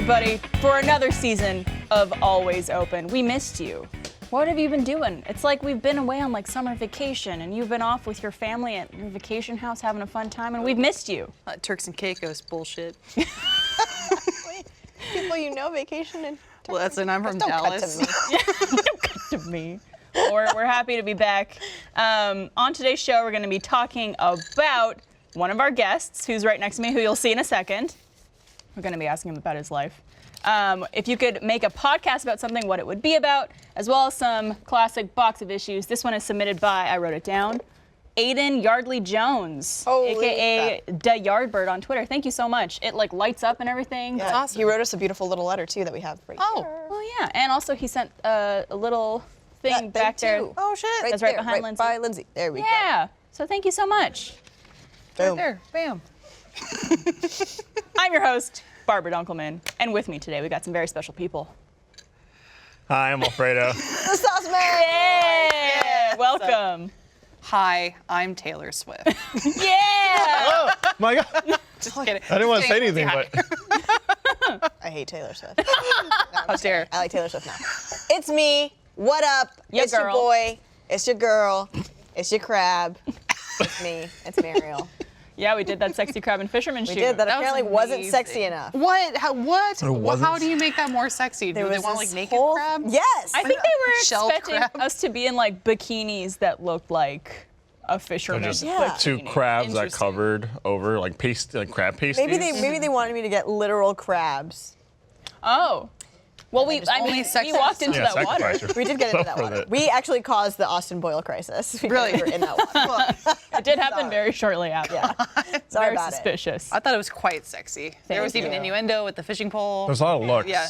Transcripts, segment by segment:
everybody, for another season of Always Open. We missed you. What have you been doing? It's like we've been away on like summer vacation and you've been off with your family at your vacation house having a fun time and we've missed you. Turks and Caicos bullshit. People you know vacation in. Well, that's and I'm from Don't Dallas. cut to me. Don't cut to me. Well, we're happy to be back. On today's show, we're going to be talking about one of our guests who's right next to me, who you'll see in a second. We're going to be asking him about his life. If you could make a podcast about something, what it would be about, as well as some classic box of issues. This one is submitted by, I wrote it down, Aiden Yardley Jones, aka Da Yardbird on Twitter. Thank you so much. It like lights up and everything. Yeah. That's awesome. He wrote us a beautiful little letter too that we have right here. Oh yeah, and also he sent a little thing back there. Too. Oh shit. Right That's right there, behind Lindsay. By Lindsay. There we go. Yeah. So thank you so much. Boom. There, bam. I'm your host, Barbara Dunkelman, and with me today we got some very special people. Hi, I'm Alfredo. The Sauce Man. Yeah. Welcome. Hi, I'm Taylor Swift. Yeah. Oh my God! Just kidding. I didn't want to say Just kidding. anything, but I hate Taylor Swift. No, How dare. I like Taylor Swift now. It's me. What up? Ya It's girl. your boy. It's your girl. It's your crab. It's me. It's Mariel. Yeah, we did that sexy crab and fisherman shoot. We did that. That was Apparently wasn't amazing. sexy enough. What? What? It wasn't? How do you make that more sexy? Do they want like this naked whole- crab? Yes. I think they were Shelled expecting crab. us to be in like bikinis that looked like a fisherman's just Yeah. two bikini. crabs that Interesting. covered over like paste, like crab pasties. maybe they wanted me to get literal crabs. Oh. Well, we only we sex walked into Yeah, that water. sacrifice We did get into that for water. that. We actually caused the Austin Boyle crisis. because Really? We were in that water. It did happen very shortly after. Yeah. Sorry Very about suspicious. I thought it was quite sexy. There was even you. innuendo with the fishing pole. There's a lot of looks. Yeah.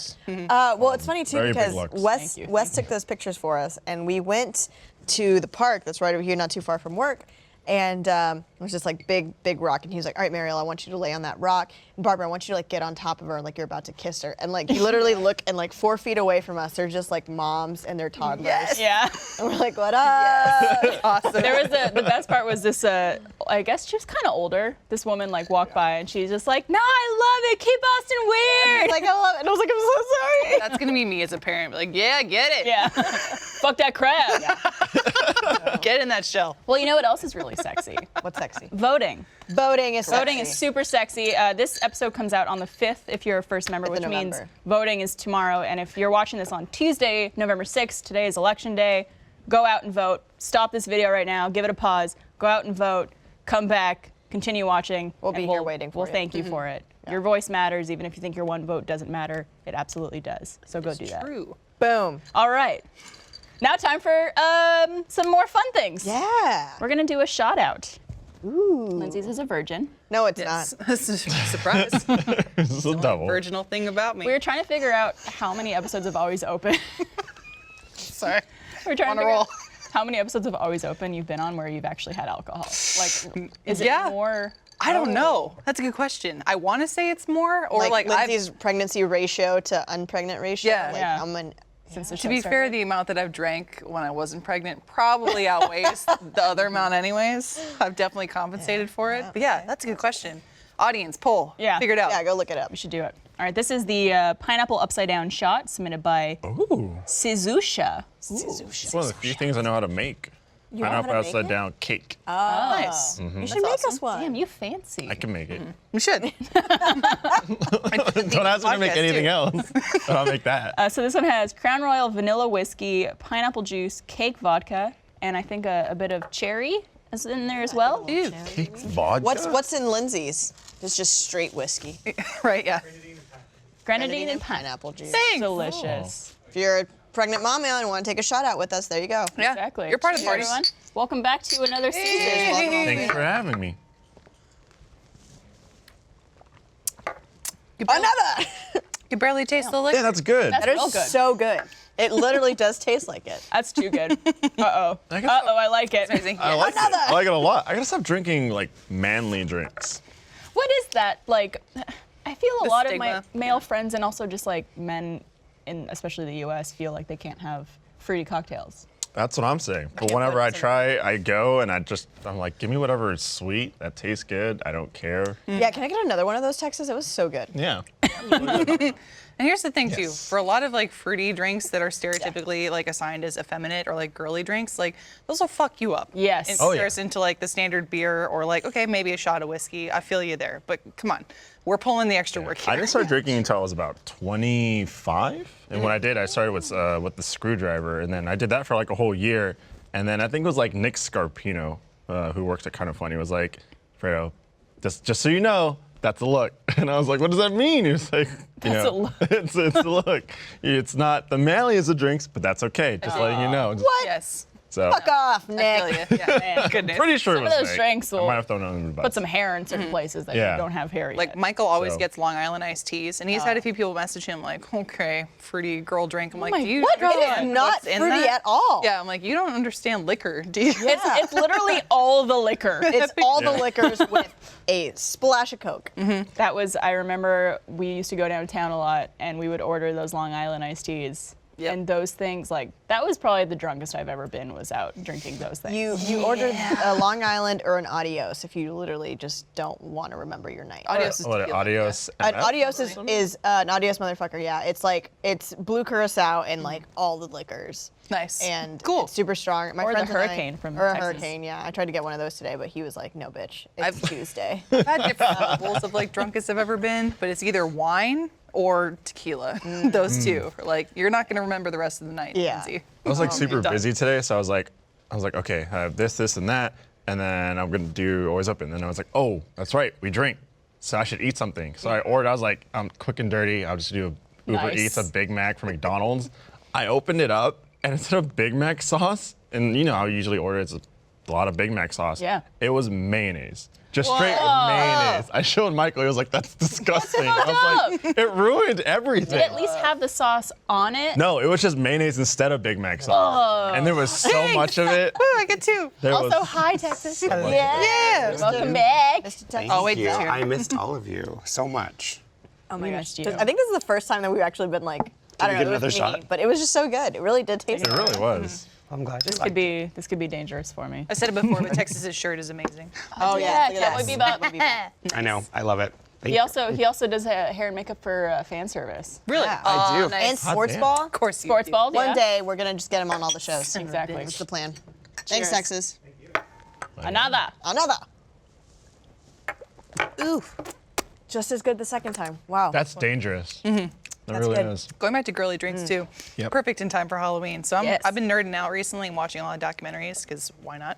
it. Well, it's funny too Very big because looks. Wes Thank you. Wes took those pictures for us, and we went to the park that's right over here, not too far from work. And it was just like big rock, and he was like, "All right, Mariel, I want you to lay on that rock, and Barbara, I want you to like get on top of her, like you're about to kiss her." And like you literally look, and like 4 feet away from us, they're just like moms and their toddlers. Yes. Yeah. And we're like, "What up?" Awesome. There was the best part was this, I guess she was kind of older. This woman like walked by and she's just like, "No, I love it. Keep Austin weird." Like I love it. And I was like, "I'm so sorry." That's gonna be me as a parent. Like, yeah, get it. Yeah. Fuck that crab. Get in that shell. Well, you know what else is really sexy? What's sexy? Voting. Voting is Voting is sexy. super sexy. This episode comes out on the 5th if you're a first member, 5th which of means November. voting is tomorrow. And if you're watching this on Tuesday, November 6th, today is election day, go out and vote. Stop this video right now. Give it a pause. Go out and vote. Come back. Continue watching. We'll and be here waiting for We'll you. thank you for it. Your voice matters, even if you think your one vote doesn't matter. It absolutely does. So go do that. True. Boom. All right. Now time for some more fun things. Yeah. We're going to do a shout out. Ooh. Lindsay's is a virgin. No, it's Yes. not. Surprise. This is a double. Virginal thing about me. We were trying to figure out how many episodes of Always Open. Sorry. We're trying On to a figure roll. out how many episodes of Always Open you've been on where you've actually had alcohol. Like, is Yeah. it more? I don't know. That's a good question. I want to say it's more, or Like I've, Lindsay's pregnancy ratio to unpregnant ratio. Yeah. Like Yeah. how many? Since the to show be started? fair, the amount that I've drank when I wasn't pregnant probably outweighs the other amount anyways. I've definitely compensated for it. But yeah, that's a good question. Audience, poll. Yeah. Figure it out. Yeah, go look it up. We should do it. All right, this is the pineapple upside down shot submitted by Ooh. Sizusha. It's one of the few things I know how to make. know how to Pineapple make upside it? down cake. Nice. You should make us one. Damn, you fancy. I can make it. We should. Don't ask me to make podcast, anything too. else. But I'll make that. So this one has Crown Royal vanilla whiskey, pineapple juice, cake vodka, and I think a bit of cherry is in there as well. Ew. Cake vodka. What's in Lindsay's? It's just straight whiskey. Right, yeah. Grenadine and pineapple. pineapple juice. Thanks. Delicious. If you're a pregnant mom and want to take a shot out with us, there you go. Yeah. Exactly. You're part of the Cheers, party. everyone. Welcome back to another season. Thanks for having me. You barely, Another. you barely taste the liquor. Yeah, that's good. That's That real is good. so good. It literally does taste like it. That's too good. Uh-oh. I guess- Uh-oh, I like it. Amazing. I like it. Another. I like it a lot. I gotta stop drinking like manly drinks. What is that? Like, I feel a The lot of my stigma. male friends and also just like men in especially the US feel like they can't have fruity cocktails. That's what I'm saying. But whenever I try, I go and I'm like, give me whatever is sweet, that tastes good. I don't care. Yeah, can I get another one of those Texas? It was so good. Yeah. And here's the thing too, Yes. for a lot of like fruity drinks that are stereotypically like assigned as effeminate or like girly drinks, like those will fuck you up. Yes. In Oh, yeah. comparison to like the standard beer or like, okay, maybe a shot of whiskey. I feel you there, but come on, we're pulling the extra work here. I didn't start drinking until I was about 25, and when I did, I started with the screwdriver, and then I did that for like a whole year, and then I think it was like Nick Scarpino, who works at Kind of Funny, was like, Fredo, just so you know, that's a look. And I was like, what does that mean? He was like, That's a look. it's a look. It's not the manliest of drinks, but that's okay. Just letting you know. What? Yes. So Fuck off, I Nick. feel you. Yeah. Man. Goodness. pretty sure Some it of was those Nick. drinks I will might have thrown it under the bus. Put some hair in certain places that Yeah. you don't have hair yet. Like Michael always So- gets Long Island iced teas, and he's had a few people message him like, "Okay, fruity girl drink." I'm like, my "Do you God. What? It is understand not what's in fruity that?" at all. Yeah, I'm like, "You don't understand liquor, do you?" It's literally all the liquor. It's all the Yeah. liquors with a splash of Coke. That was, I remember we used to go downtown a lot and we would order those Long Island iced teas. Yep. And those things, like, that was probably the drunkest I've ever been, was out drinking those things. You ordered a Long Island or an Adios if you literally just don't want to remember your night. Adios is What, tequila, adios? An MF? Adios is an Adios motherfucker, yeah. It's blue curacao and like all the liquors. yeah. Nice. And cool. it's super strong. My Or the friends and I- Hurricane from Or a Texas. Hurricane, yeah. I tried to get one of those today, but he was like, no, bitch. It's I've- Tuesday. I've had different levels of like drunkest I've ever been, but it's either wine or tequila. Those two. Like you're not gonna remember the rest of the night. Yeah. Lindsay. I was like super done. busy today, so I was like, okay, I have this, and that, and then I'm gonna do Always Open. And then I was like, oh, that's right, we drink, so I should eat something. So I ordered. I was like, I'm quick and dirty. I'll just do a Uber Nice. Eats a Big Mac from McDonald's. I opened it up, and instead of Big Mac sauce, and you know how I usually order it's a lot of Big Mac sauce. Yeah. It was mayonnaise. Just straight mayonnaise. I showed Michael. He was like, "That's disgusting." I was like, "It ruined everything." Did it at least have the sauce on it? No, it was just mayonnaise instead of Big Mac sauce. And there was so much of it. Oh, I get two. There Also, was, hi, Texas. Yeah. Welcome back. Mr. Texas. Oh, wait, Thank you. cheer. I missed all of you so much. Oh my gosh, you. I think this is the first time that we've actually been like, I don't we know, get it was another me, shot? but it was just so good. It really did taste it good. really was. I'm glad This could be dangerous for me. I said it before, but Texas's shirt is amazing. Oh Yeah, yeah, Cowboy Bebop. I know. I love it. Thank He also does hair and makeup for fan service. Really? Yeah. I do. Nice. And sports damn. ball. Of course you Sports do. ball, yeah. One day we're gonna just get him on all the shows. Exactly. That's the plan. Cheers. Thanks, Texas. Another. Another. Ooh. Just as good the second time. Wow. That's dangerous. That really good. is. Going back to girly drinks too. Yep. Perfect in time for Halloween. So Yes. I've been nerding out recently and watching a lot of documentaries because why not?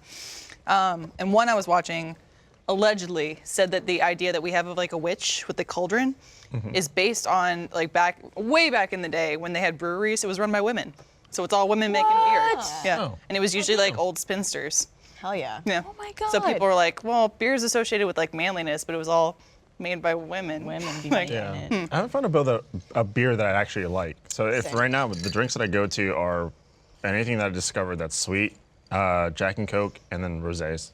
And one I was watching allegedly said that the idea that we have of like a witch with the cauldron is based on like way back in the day when they had breweries. It was run by women. So it's all women making beer. Yeah. Oh. And it was usually like old spinsters. Hell yeah. Yeah. Oh my God. So people were like, well, beer is associated with like manliness, but it was all made by women. Women be Like, making Yeah. it. I haven't found to build a beer that I actually like. So if right now the drinks that I go to are anything that I discovered that's sweet, Jack and Coke, and then rosés.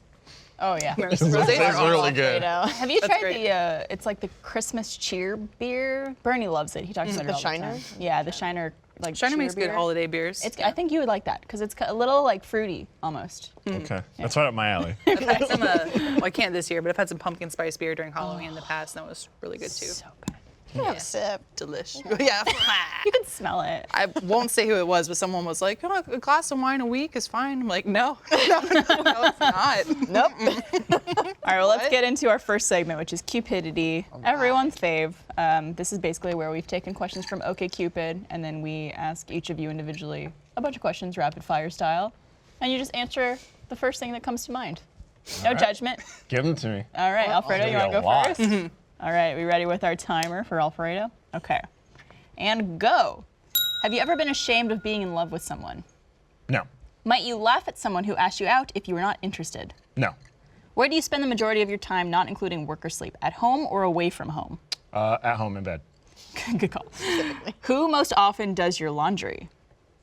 Oh yeah. Rosés Rosés are are really good. Alfredo. Have you That's tried great. the? It's like the Christmas cheer beer. Bernie loves it. He talks about it The all Shiner? the time. Yeah, the Shiner like. Shiner cheer makes good beer. holiday beers. It's. I think you would like that because it's a little like fruity almost. Okay, that's right up my alley. I've had some, well, I can't this year, but I've had some pumpkin spice beer during Halloween in the past, and that was really good too. So good. Have a sip. Delish. Yeah. You can smell it. I won't say who it was, but someone was like, oh, a glass of wine a week is fine. I'm like, no, no, it's not. Nope. All right, well, let's What? get into our first segment, which is Cupidity, everyone's fave. This is basically where we've taken questions from OkCupid, and then we ask each of you individually a bunch of questions, rapid fire style, and you just answer the first thing that comes to mind. No judgment. Give them to me. All right, Alfredo, you want to a go lot. first? All right, we ready with our timer for Alfredo? Okay. And go. Have you ever been ashamed of being in love with someone? No, Might you laugh at someone who asked you out if you were not interested? no. Where do you spend the majority of your time, not including work or sleep? At home or away from home? At home in bed. Good call. Who most often does your laundry?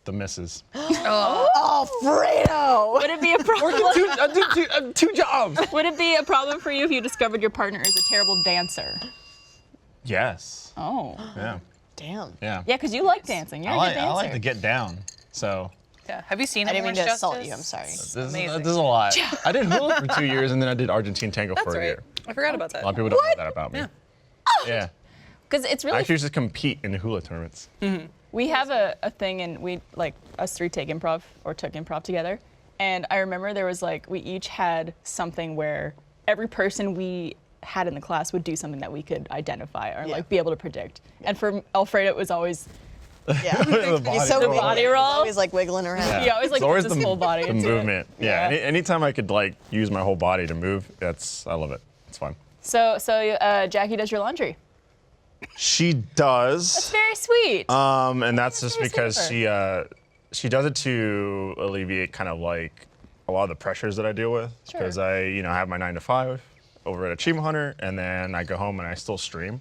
The misses. Alfredo. Would it be a problem? I do two jobs. Would it be a problem for you if you discovered your partner is a terrible dancer? Yes. Oh. Yeah. Damn. Yeah. Yeah, because you like dancing. You're a good dancer. I like to get down. So Yeah. Have you seen I didn't mean Orange to assault Justice? you. I'm sorry. this Amazing. is a lot. I did hula for 2 years, and then I did Argentine tango That's for a right. year. I forgot about A that. lot of people don't know that about me. Yeah. Yeah. Because it's I really actually used to compete in the hula tournaments. we have a thing, and we like us three take improv or took improv together. And I remember there was like we each had something where every person we had in the class would do something that we could identify or like be able to predict. And for Alfredo, it was always Yeah. The body He's so roll. big. body He's roll. always like wiggling around. he always like It's always puts his whole body the into movement. it. Yeah. Anytime I could like use my whole body to move, I love it. It's fun. So Jackie does your laundry. She does. It's very sweet. And that's just very because sweet of she does it to alleviate kind of like a lot of the pressures that I deal with. Sure. Because I have my 9 to 5 over at Achievement Hunter, and then I go home and I still stream.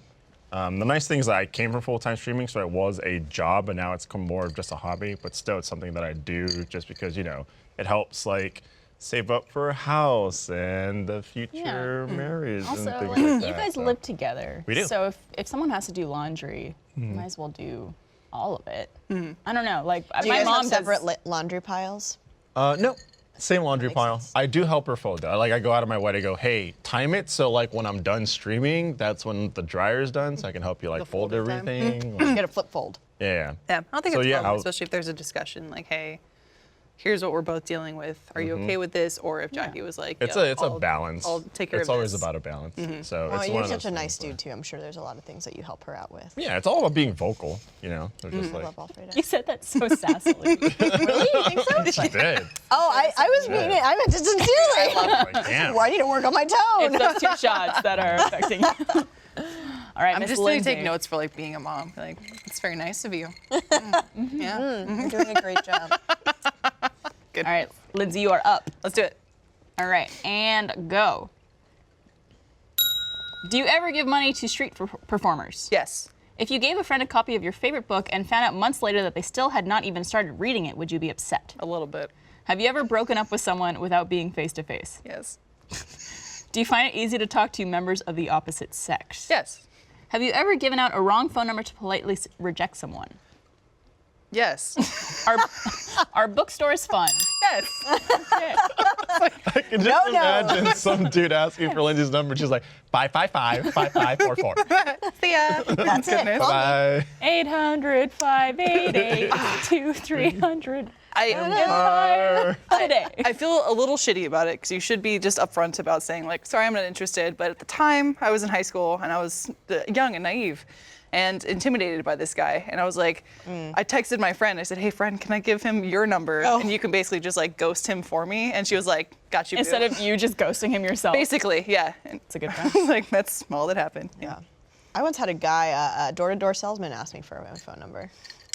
The nice thing is that I came from full-time streaming, so it was a job, but now it's come more of just a hobby. But still, it's something that I do just because it helps like save up for a house and the future marriage and Also, things like, like that. you guys so. live together. We do. So if someone has to do laundry, you might as well do all of it. I don't know. Like Do you my guys mom have separate does. laundry piles? No, same laundry makes pile. sense. I do help her fold. I go out of my way to go, hey, time it so like when I'm done streaming, that's when the dryer's done, so I can help you like fold folding time. everything. You Like, get a flip fold. yeah. Yeah, I don't think So, it's a yeah, problem, I'll- especially if there's a discussion like, hey, here's what we're both dealing with. Are you okay with this? Or if Jackie was like, It's "Yo, a I'll- balance. I'll take care It's of always this." about a balance. So Well, it's one you're of such those a nice things where- dude too. I'm sure there's a lot of things that you help her out with. Yeah, it's all about being vocal. They're just I like, love Alfredo. You said that so sassily. Really? You think so? she did. Oh, I was meaning it. I meant it sincerely. Like, damn. Well, I need to work on my tone. It's those 2 shots that are affecting you. All right, I'm Miss just going to Lindsay. take notes for like being a mom. Like, it's very nice of you. Yeah, You're doing a great job. All right, Lindsay, you are up. let's do it. All right, and go. Do you ever give money to street performers? Yes. If you gave a friend a copy of your favorite book and found out months later that they still had not even started reading it, would you be upset? A little bit. Have you ever broken up with someone without being face to face? Yes. Do you find it easy to talk to members of the opposite sex? Yes. Have you ever given out a wrong phone number to politely reject someone? Yes. Are bookstores fun? Yes. I can just imagine some dude asking for Lindsay's number. She's like, 555-5544. See ya. That's it. Goodness. Bye. 800-588-2300. I Today. I feel a little shitty about it because you should be just upfront about saying like, sorry, I'm not interested. But at the time, I was in high school and I was young and naive and intimidated by this guy. And I was like, I texted my friend. I said, hey, friend, can I give him your number? And you can basically just like ghost him for me. And she was like, got you, boo. Instead of you just ghosting him yourself. Basically, yeah. And It's a good I friend. was like, that's all that happened. Yeah. I once had a guy, a door-to-door salesman, ask me for my phone number.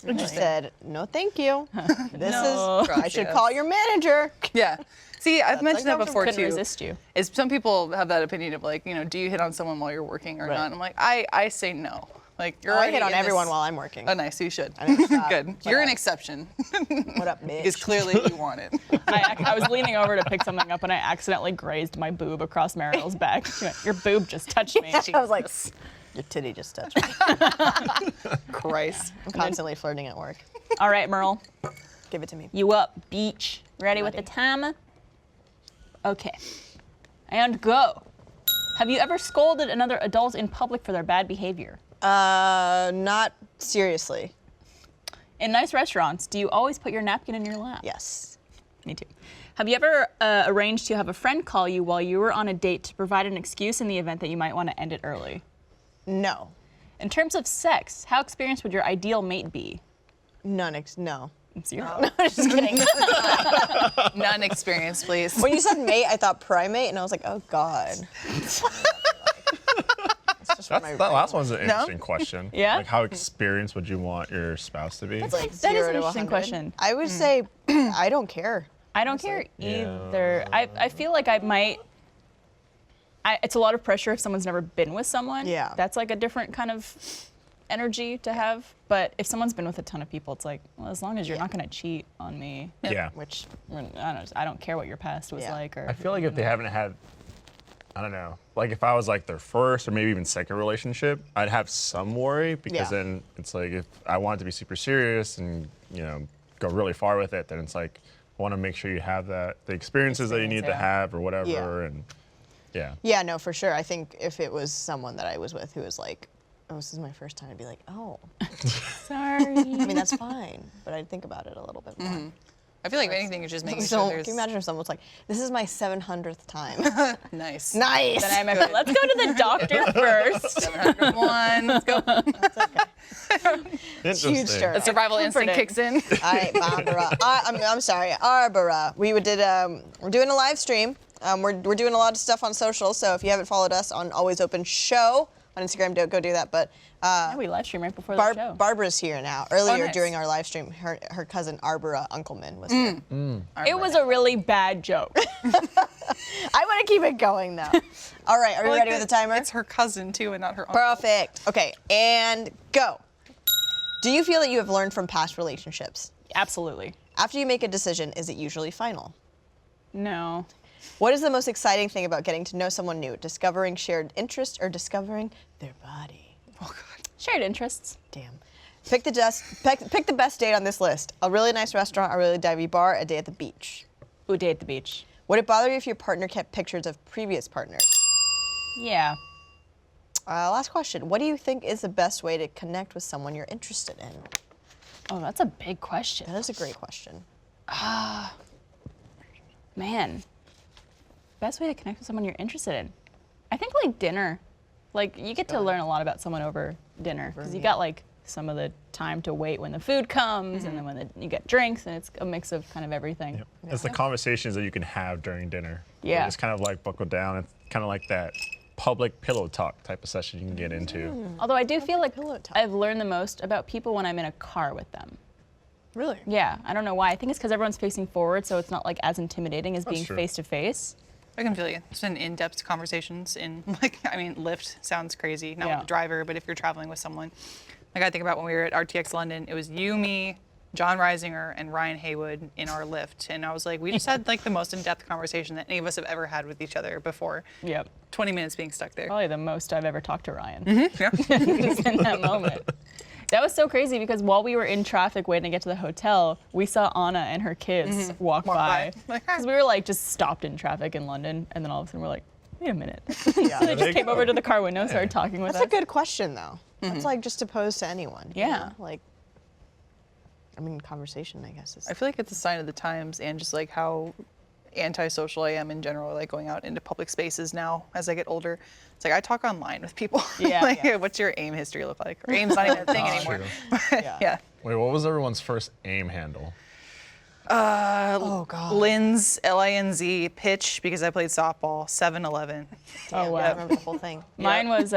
And I said, no, thank you. This is, I should call your manager. Yeah. See, I've mentioned that before Couldn't too. resist you. Is some people have that opinion of like, do you hit on someone while you're working or Right. not? I'm like, I say no. Like, you're I already hit on in everyone this- while I'm working. Oh, nice. So you should. never stop, Good. but You're an I- exception. What up, bitch? Because clearly you want it. I was leaning over to pick something up and I accidentally grazed my boob across Mariel's back. She went, your boob just touched me. I was like, your titty just touched me. Christ. I'm constantly flirting at work. All right, Merle, Give it to me. you up, beach. Ready with the timer? Okay. And go. Have you ever scolded another adult in public for their bad behavior? Not seriously. In nice restaurants, do you always put your napkin in your lap? Yes. Me too. Have you ever arranged to have a friend call you while you were on a date to provide an excuse in the event that you might want to end it early? No. In terms of sex, how experienced would your ideal mate be? No. Zero. Just kidding. None experience, please. When you said mate, I thought primate, and I was like, oh God. That last one's an interesting question. Yeah? Like, how experienced would you want your spouse to be? That is an 0 to interesting 100. question. I would say I don't care. I don't care either. I feel like I might. It's a lot of pressure if someone's never been with someone. Yeah. That's like a different kind of energy to have. But if someone's been with a ton of people, it's like, well, as long as you're not going to cheat on me, Yeah. Which I don't care what your past was Yeah. like. Or I feel like if they haven't had, I don't know, like if I was like their first or maybe even second relationship, I'd have some worry because Yeah. then it's like if I want it to be super serious and, go really far with it, then it's like, I want to make sure you have the experiences that you need to yeah. have or whatever. Yeah. And yeah. Yeah, no, for sure. I think if it was someone that I was with who was like oh, this is my first time, I'd be like, oh. Sorry. I mean, that's fine, but I'd think about it a little bit more. I feel like anything is just making So sure can there's you imagine if someone was like, this is my 700th time. nice. Nice. Then I remember, let's go to the doctor first. 701. Let's go. Interesting. Huge story. The survival instinct Comforting. kicks in. All right, Barbara. I'm sorry, Barbara. We're doing a live stream. We're doing a lot of stuff on social, so if you haven't followed us on Always Open Show on Instagram, go do that. But Yeah, we live stream right before the show. Barbara's here now. Earlier nice. during our live stream, her cousin Barbara Dunkelman was here. It was a really bad joke. I want to keep it going though. All right, are we ready with the timer? It's her cousin too, and not her uncle. Perfect. Okay, and go. Do you feel that you have learned from past relationships? Absolutely. After you make a decision, is it usually final? No. What is the most exciting thing about getting to know someone new? Discovering shared interests or discovering their body? Oh God. Shared interests. Damn. Pick the best date on this list. A really nice restaurant, a really divey bar, a day at the beach. Ooh, day at the beach. Would it bother you if your partner kept pictures of previous partners? Yeah. Last question. What do you think is the best way to connect with someone you're interested in? Oh, that's a big question. That is a great question. Man. Best way to connect with someone you're interested in. I think like dinner. Like you get to learn a lot about someone over dinner because you got like some of the time to wait when the food comes and then when you get drinks, and it's a mix of kind of everything. Yep. It's the conversations that you can have during dinner. Yeah. Where it's kind of like buckle down. It's kind of like that public pillow talk type of session you can get into. Although I do feel like pillow talk. I've learned the most about people when I'm in a car with them. Really? Yeah, I don't know why. I think it's because everyone's facing forward, so it's not like as intimidating as That's being true. face to face. I can feel you. It's been in-depth conversations in Lyft sounds crazy, not Yeah. with the driver, but if you're traveling with someone. Like I think about when we were at RTX London, it was you, me, John Reisinger, and Ryan Haywood in our Lyft. And I was like, we just had like the most in-depth conversation that any of us have ever had with each other before. Yep. 20 minutes being stuck there. Probably the most I've ever talked to Ryan. Yeah. Just in that moment. That was so crazy because while we were in traffic waiting to get to the hotel, we saw Anna and her kids walk by. Like, Because we were like just stopped in traffic in London, and then all of a sudden we're like, wait a minute. Yeah. They just came over to the car window and started talking with That's us. a good question though. That's like just to pose to anyone. you Yeah. know? Like, I mean, conversation, I guess. Is I feel like it's a sign of the times and just like how antisocial I am in general, like going out into public spaces now as I get older. It's like I talk online with people. Yeah, Like, yeah. what's your AIM history look like? Or AIM's not even a thing anymore. Yeah. Yeah. Wait, what was everyone's first AIM handle? oh God. Linz, L-I-N-Z, pitch, because I played softball, 7-Eleven. Oh, wow. I remember the whole thing. Mine was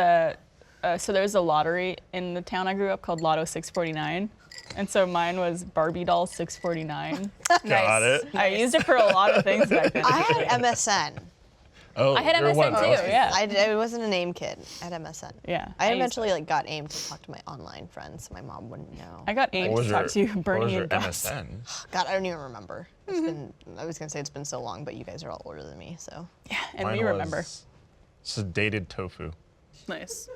so there was a lottery in the town I grew up called Lotto 649. And so mine was Barbie doll 649. Got it. I used it for a lot of things back then. I had MSN. Oh, I had you're one MSN of too, those. yeah. I wasn't an AIM kid. I had MSN. Yeah, I I used eventually like got AIM to talk to my online friends, so my mom wouldn't know. I got aimed What to was talk to your, what Bernie was your and Gus. MSN? God, I don't even remember. It's been. I was gonna say it's been so long, but you guys are all older than me, so. Yeah, and Mine we remember. was Sedated tofu. Nice.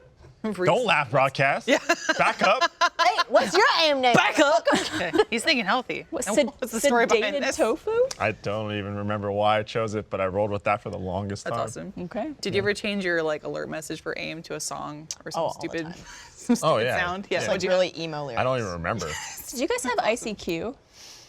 Don't laugh, broadcast. Yeah. Back up. Hey, what's your AIM name? Back up. Okay. He's thinking healthy. What, And what's the story behind sedated this? tofu? I don't even remember why I chose it, but I rolled with that for the longest That's time. awesome. Okay. Did you ever change your like alert message for AIM to a song or some all the stupid, time. some stupid Oh, yeah. sound? Yeah. Yeah. What'd Like you really emo lyrics. I don't even remember. Did you guys have ICQ? What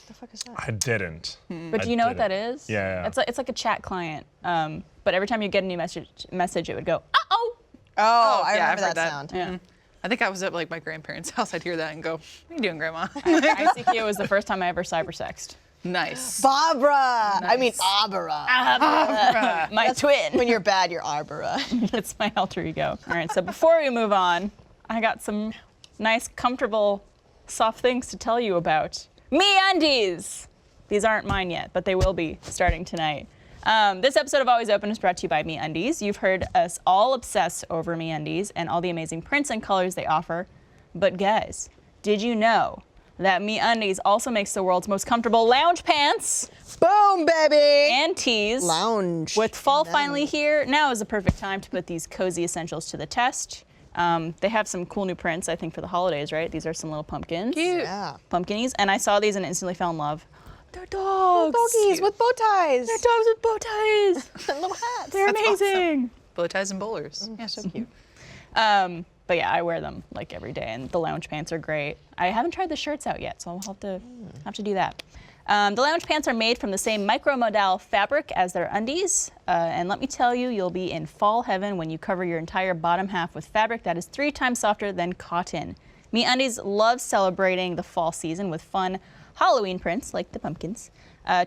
the fuck is that? I didn't. But do you know what that is? Yeah, yeah. It's like a chat client. But every time you get a new message, it would go, uh-oh. Oh, I yeah, remember I've that heard that. sound. Yeah. I think I was at like my grandparents' house. I'd hear that and go, "What are you doing, Grandma?" ICQ was the first time I ever cybersexed. Nice. Barbara. I mean, Nice. Barbara. My twin. When you're bad, you're Barbara. It's my alter ego. All right, so before we move on, I got some nice, comfortable, soft things to tell you about. MeUndies! These aren't mine yet, but they will be starting tonight. This episode of Always Open is brought to you by MeUndies. You've heard us all obsess over MeUndies and all the amazing prints and colors they offer. But guys, did you know that MeUndies also makes the world's most comfortable lounge pants Boom, baby. and tees? Lounge. With fall finally here, now is the perfect time to put these cozy essentials to the test. They have some cool new prints, I think, for the holidays, right? These are some little pumpkins. Cute. Yeah. Pumpkinies. And I saw these and instantly fell in love. They're dogs. Doggies with bow ties. They're dogs with bow ties. and little hats. They're amazing. Bow ties and bowlers. Yeah, So cute. But But yeah, I wear them like every day, and the lounge pants are great. I haven't tried the shirts out yet, so I'll have to do that. The lounge pants are made from the same micromodal fabric as their undies, and let me tell you, you'll be in fall heaven when you cover your entire bottom half with fabric that is 3 times softer than cotton. MeUndies loves celebrating the fall season with fun Halloween prints like the pumpkins.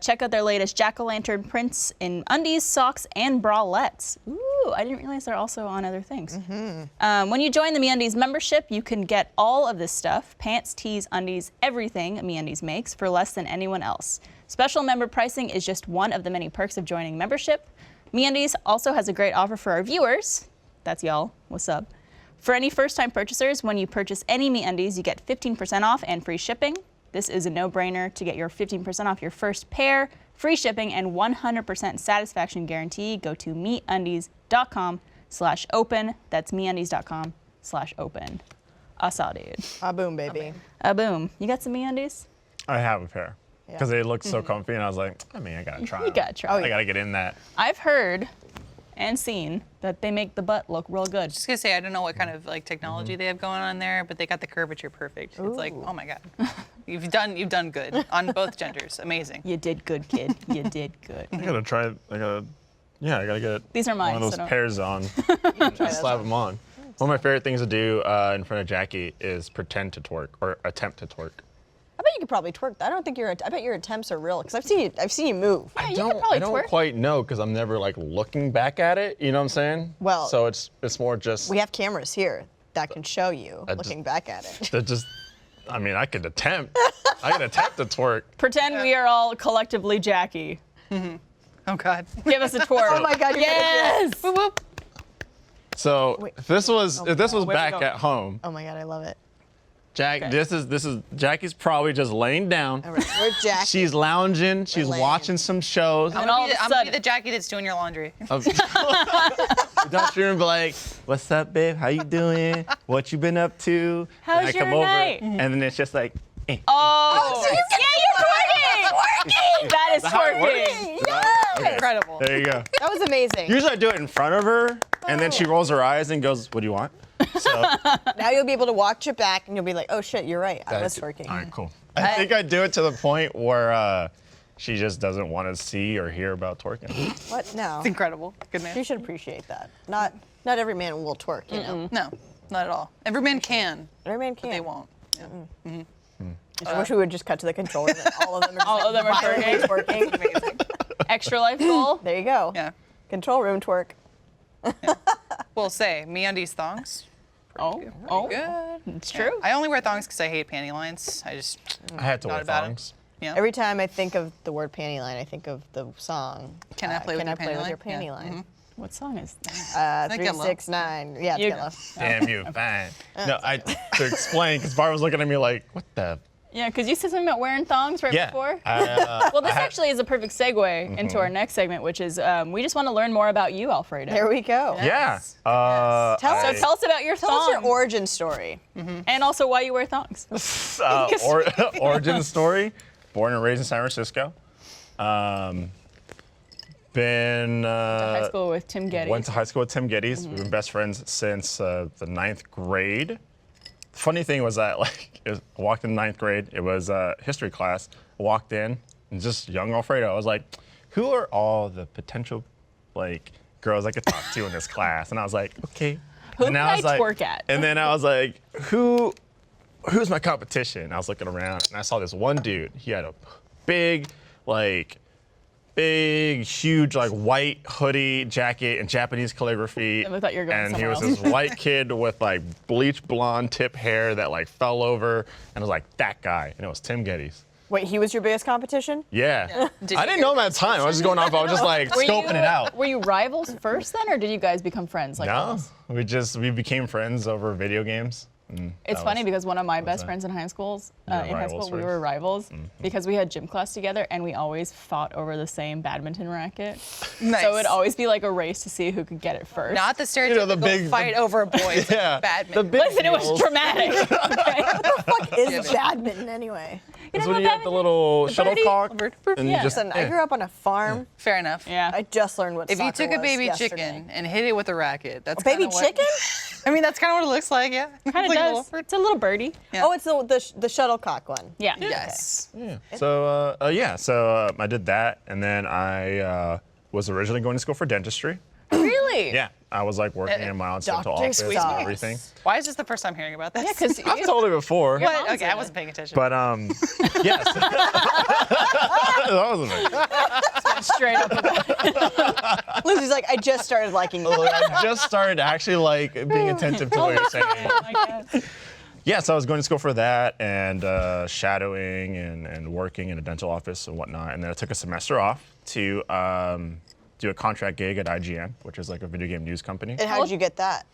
Check out their latest jack-o'-lantern prints in undies, socks, and bralettes. Ooh, I didn't realize they're also on other things. When you join the MeUndies membership, you can get all of this stuff, pants, tees, undies, everything MeUndies makes for less than anyone else. Special member pricing is just one of the many perks of joining membership. MeUndies also has a great offer for our viewers. That's y'all. What's up? For any first-time purchasers, when you purchase any MeUndies, you get 15% off and free shipping. This is a no-brainer to get your 15% off your first pair, free shipping, and 100% satisfaction guarantee. Go to MeUndies.com/open. That's MeUndies.com/open. Asa, dude. Boom, baby. Boom. You got some MeUndies? I have a pair because they look so comfy, and I was like, I mean, I gotta try. You them. gotta try. I gotta get in that. I've heard and seen that they make the butt look real good. Just gonna say, I don't know what kind of like technology they have going on there, but they got the curvature perfect. It's like, oh my God, you've done good on both genders. Amazing. You did good, kid. You did good. I gotta try. I gotta get These are mine, one of so those don't- pairs on. Slap them on. One of my favorite things to do in front of Jackie is pretend to twerk or attempt to twerk. I bet you could probably twerk. I don't think I bet your attempts are real because I've seen you move. Yeah, you could probably I don't twerk. quite know because I'm never like looking back at it. You know what I'm saying? Well, so it's more just We have cameras here that can show you looking back at it. that just. I mean, I could attempt. I could attempt to twerk. Pretend we are all collectively Jackie. Oh God. Give us a twerk. Oh my God! You're gonna do it. Yes! Whoop, whoop. So if this was back go. at home, Oh my God! I love it. Jack, this is Jackie's probably just laying down. All right, we're Jackie. She's lounging. She's laying. watching some shows. And all of a I'm gonna be sudden, the Jackie that's doing your laundry. Don't you be like, "What's up, babe? How you doing? What you been up to?" How's and I come your over, night? and then it's just like, eh. oh, so yeah, you're twerking! That is how it twerking. Okay, Incredible. there you go. That was amazing. Usually I do it in front of her, and then she rolls her eyes and goes, "What do you want?" So Now you'll be able to watch it back and you'll be like, oh shit, you're right. I was twerking. All right, cool. I think I do it to the point where she just doesn't want to see or hear about twerking. What? No. It's incredible. Good man. You should appreciate that. Not every man will twerk, you know. No, not at all. Every man can, Every man but can. they won't. I wish we would just cut to the controller and all of them are, All of them are violently twerking. Amazing. Extra life goal. There you go. Yeah. Control room twerk. We'll say MeUndies thongs. Oh, Good. it's true. I only wear thongs because I hate panty lines. I I had to Not wear about it. thongs. yeah. Every time I think of the word panty line, I think of the song. Can I play with your panty line? your panty Yeah. line? What song is that? Like 3, Yellow. 6, 9. Yeah, it's You- yellow. Damn you, fine. No, to explain, because Barbara was looking at me like, "What the?" Yeah, because you said something about wearing thongs right Yeah. before. Well, this actually is a perfect segue into our next segment, which is we just want to learn more about you, Alfredo. There we go. Yeah. Tell So us- tell us about your Tell us your thong origin story. and also why you wear thongs. Origin story. Born and raised in San Francisco. Been High school with Tim Geddes. went to high school with Tim Geddes. We've been best friends since the 9th grade. The funny thing was that I walked in 9th grade. It was history class. I walked in and just young Alfredo. I was like, "Who are all the potential girls I could talk to in this class?" And I was like, "Okay." Who and can I was I twerk at? And then I was like, who's my competition? I was looking around and I saw this one dude. He had a big, huge, white hoodie jacket and Japanese calligraphy. I thought you were going and he somewhere was else. this white kid with bleach blonde tip hair that fell over. And I was like, that guy. And it was Tim Geddes. Wait, he was your biggest competition? Yeah. Did I you didn't know him at the time. I was just going off. I was just scoping it out. Were you rivals first then, or did you guys become friends? No, we became friends over video games. It's funny because one of my best friends in high school, were we rivals were rivals Mm-hmm. because we had gym class together and we always fought over the same badminton racket. Nice. So it'd always be like a race to see who could get it first. Not the stereotypical the big- fight over a boy. It's Yeah, like badminton. the big Listen, it was deals. dramatic. What is badminton anyway? That's when you have the little shuttlecock. Bird. And Yeah. you just, Listen, I grew up on a farm. Fair enough. Yeah. I just learned what If you soccer took a was baby yesterday. chicken and hit it with a racket, that's Baby kinda what- chicken? I mean, that's kind of what it looks like, yeah. Kind of Like a does. little bird. It's a little birdie. Yeah. Oh, it's the shuttlecock one. Yeah. Yes. yeah. So I did that, and then I was originally going to school for dentistry. Really? Yeah, I was like working in my aunt's dental Doctor office and Sauce. everything. Why is this the first time hearing about this? Yeah, because I've told it before. Your What? mom's Okay, in I it. wasn't paying attention. But yes. That wasn't it. straight up about it. Lucy's like, I just started liking you. I just started actually like being attentive to what you're saying. Oh my God. Yeah, so I was going to school for that and shadowing and working in a dental office and whatnot. And then I took a semester off to do a contract gig at IGN, which is like a video game news company. And how did you get that?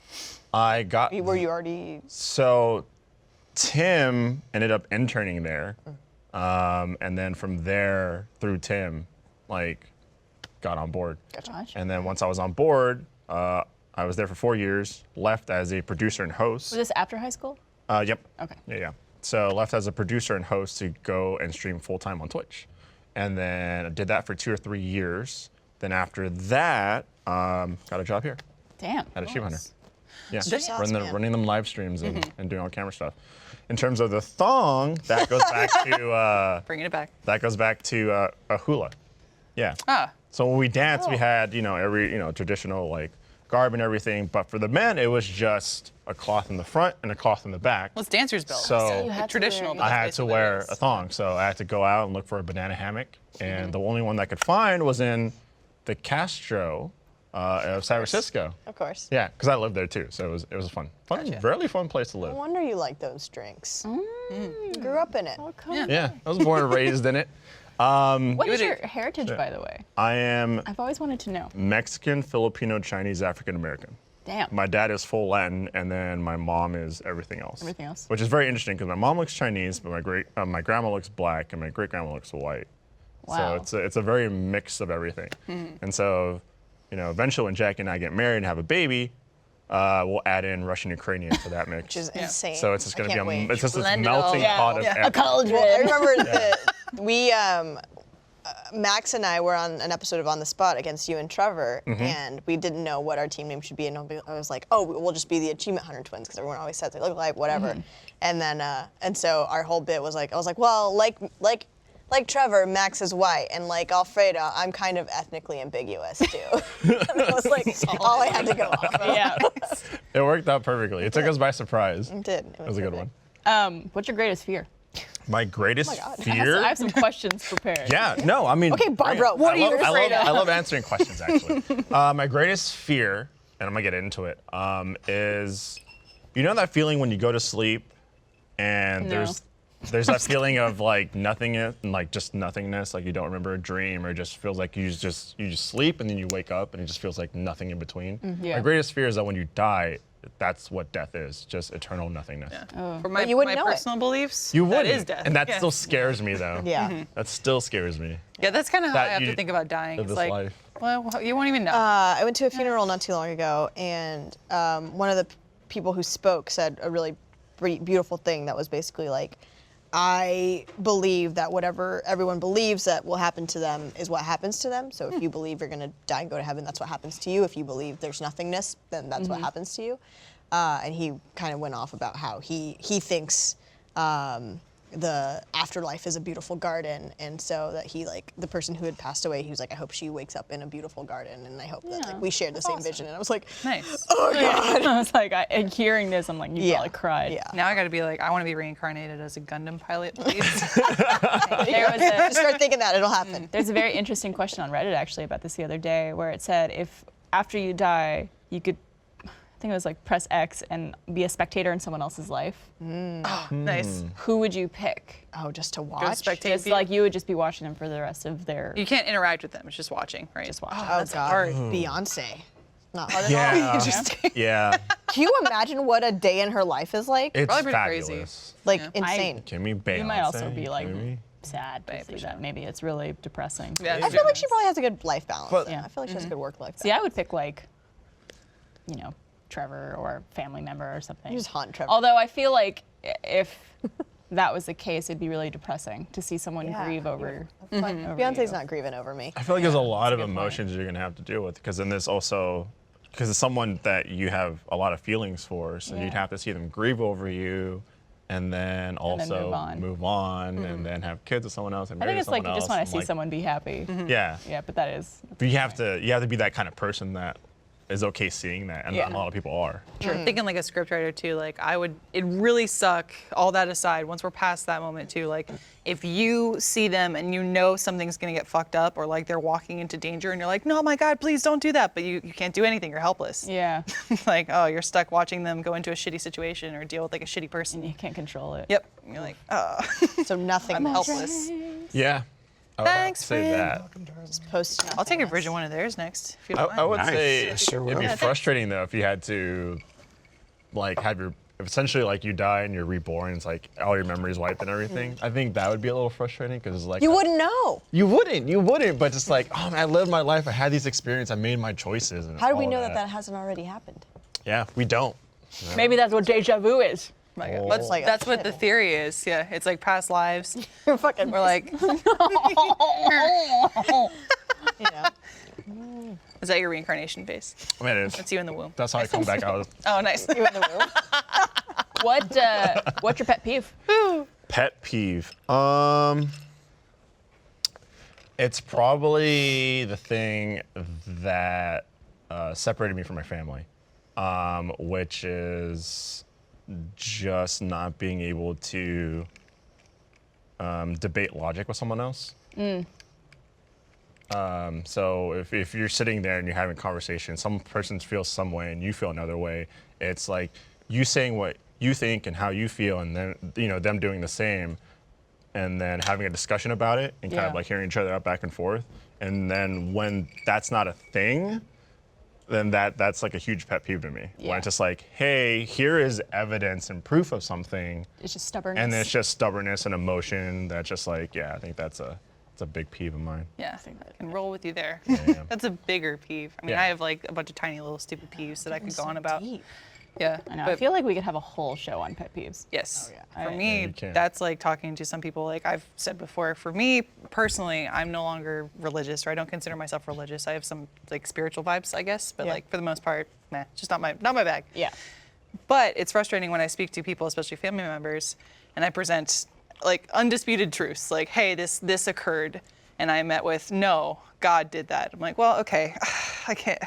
I got Were you already? so Tim ended up interning there, and then from there through Tim, like got on board. Gotcha. And then once I was on board, I was there for 4 years. Left as a producer and host. Was this after high school? Yep. Okay. Yeah. So left as a producer and host to go and stream full time on Twitch, and then I did that for 2 or 3 years. Then after that, got a job here Damn. at Achievement Hunter. Yeah, Sauce, man. running them live streams and doing all camera stuff. In terms of the thong, that goes back to Bringing it back. a hula. Yeah. Ah. So when we danced, we had every traditional like garb and everything, but for the men, it was just a cloth in the front and a cloth in the back. Well, it's dancer's belt. So you had to traditional. wear- but I that's had to basically wear what it a is. thong, so I had to go out and look for a banana hammock, and the only one that I could find was in the Castro of San Francisco. Of course. Yeah, because I lived there too, so it was a fun, really fun place to live. No wonder you like those drinks. Grew up in it. Yeah, I was born and raised in it. What is would- your heritage, by the way? I am I've always wanted to know. Mexican, Filipino, Chinese, African American. Damn. My dad is full Latin, and then my mom is everything else. Everything else. Which is very interesting because my mom looks Chinese, but my grandma looks black, and my great grandma looks white. Wow. So it's a very mix of everything. And so, eventually when Jackie and I get married and have a baby, we'll add in Russian Ukrainian to that mix. Which is insane. So it's just I gonna be can't wait. it's just this Blend it all. melting Yeah. pot of Yeah. everything. cauldron. Well, I remember we Max and I were on an episode of On the Spot against you and Trevor, and we didn't know what our team name should be. And I was like, oh, we'll just be the Achievement Hunter twins because everyone always says they look like whatever. And then and so our whole bit was like, I was like, well, like Trevor, Max is white, and like Alfredo, I'm kind of ethnically ambiguous too. And that was like all I had to go off of. Yeah. It worked out perfectly. It took us by surprise. It did. It was a good one. What's your greatest fear? My greatest God. fear. I have some questions prepared. Yeah, no, I mean. Okay, Barbara, what are you afraid of? I love answering questions, actually. My greatest fear, and I'm gonna get into it, is, that feeling when you go to sleep, and No. there's that feeling of like nothingness, and like just nothingness, like you don't remember a dream, or it just feels like you just sleep and then you wake up and it just feels like nothing in between. Yeah. My greatest fear is that when you die, that's what death is, just eternal nothingness. For my, you wouldn't my know it. personal beliefs, You that wouldn't, is death. and that Yeah. still scares me though. Yeah. That still scares me. Yeah, that's kind of how That I have you to think about dying. live It's this like, life. well, you won't even know. I went to a funeral not too long ago, and one of the people who spoke said a really beautiful thing that was basically like, I believe that whatever everyone believes that will happen to them is what happens to them. So if you believe you're going to die and go to heaven, that's what happens to you. If you believe there's nothingness, then that's what happens to you. And he kind of went off about how he thinks the afterlife is a beautiful garden, and so that he, like, the person who had passed away, he was like, I hope she wakes up in a beautiful garden, and I hope that like we shared the same vision. And I was like, Nice. oh God. I was like, and hearing this, I'm like, you probably cried. Yeah. Now I got to be like, I want to be reincarnated as a Gundam pilot, please. There was Just start thinking that it'll happen. There's a very interesting question on Reddit actually about this the other day, where it said if after you die, you could, I think it was like press X and be a spectator in someone else's life, Oh, nice. who would you pick? Oh, just to Go watch? spectate. It's like you would just be watching them for the rest of their. You can't interact with them. It's just watching, right? Just watching. Oh That's God. hard. Beyonce. Not hard at all. Yeah. Can you imagine what a day in her life is like? It's Probably pretty fabulous. crazy. Like Yeah. insane. Can we Beyonce? You might also be like Can we? sad to see that. Maybe it's really depressing. Yeah, I feel like she probably has a good life balance. But- I feel like she has a good work-life balance. See, I would pick like, Trevor or a family member or something. You just haunt Trevor. Although I feel like if that was the case, it'd be really depressing to see someone Yeah. grieve over. Beyonce's not grieving over me. I feel like there's a lot of emotions you're gonna have to deal with because then there's also because it's someone that you have a lot of feelings for, so you'd Yeah. have to see them grieve over you, and then also move on. and then have kids with someone else and I marry think it's like someone you just else, want and, to see like, someone be happy. Yeah, Yeah, but that is. but you have to be that kind of person that is okay seeing that, and Yeah. not a lot of people are. Sure. Thinking like a scriptwriter too, like it'd really suck, all that aside, once we're past that moment too, like if you see them and you know something's gonna get fucked up or like they're walking into danger and you're like, no, my God, please don't do that, but you can't do anything, you're helpless. Yeah, Like, oh, you're stuck watching them go into a shitty situation or deal with like a shitty person. you can't control it. Yep. And you're like, oh, So nothing I'm else. helpless. Yeah, I would have to Thanks, say friend. that. Just post. I'll take a bridge of one of theirs next, if you don't I mind. would Nice. say I sure it'd be will. frustrating though if you had to, like, have your essentially like you die and you're reborn. It's like all your memories wiped and everything. I think that would be a little frustrating because like You wouldn't know. You wouldn't. But just like, oh man, I lived my life. I had these experiences. I made my choices. And How do we all know of that hasn't already happened? Yeah, we don't. Maybe that's what deja vu is. My God. Oh. That's, Like, that's what shit. the theory is. Yeah, it's like past lives. You're fucking. We're like, You know. is that your reincarnation face? I mean, it is. That's you in the womb. That's how I come back out. Oh, nice. You in the womb. What's your pet peeve? Pet peeve. It's probably the thing that separated me from my family, which is just not being able to debate logic with someone else. So if you're sitting there and you're having a conversation, some person feels some way and you feel another way, it's like you saying what you think and how you feel, and then them doing the same, and then having a discussion about it and kind of Yeah. like hearing each other out back and forth. And then when that's not a thing, then that's like a huge pet peeve to me. Yeah. When it's just like, hey, here is evidence and proof of something, It's just stubbornness. and then it's just stubbornness and emotion. That's just like, yeah, I think it's a big peeve of mine. Yeah, I can roll with you there. Yeah. That's a bigger peeve. I mean, Yeah. I have like a bunch of tiny little stupid peeves that I could go on about. Deep. Yeah. I know. I but feel like we could have a whole show on pet peeves. yes. yeah. For Yeah, me, you can. that's like talking to some people. Like I've said before, for me personally, I'm no longer religious, or I don't consider myself religious. I have some like spiritual vibes, I guess, but Yeah. like for the most part, nah, just not my bag. Yeah. But it's frustrating when I speak to people, especially family members, and I present like undisputed truths, like, hey, this occurred, and I met with, no, God did that. I'm like, well, okay, I can't.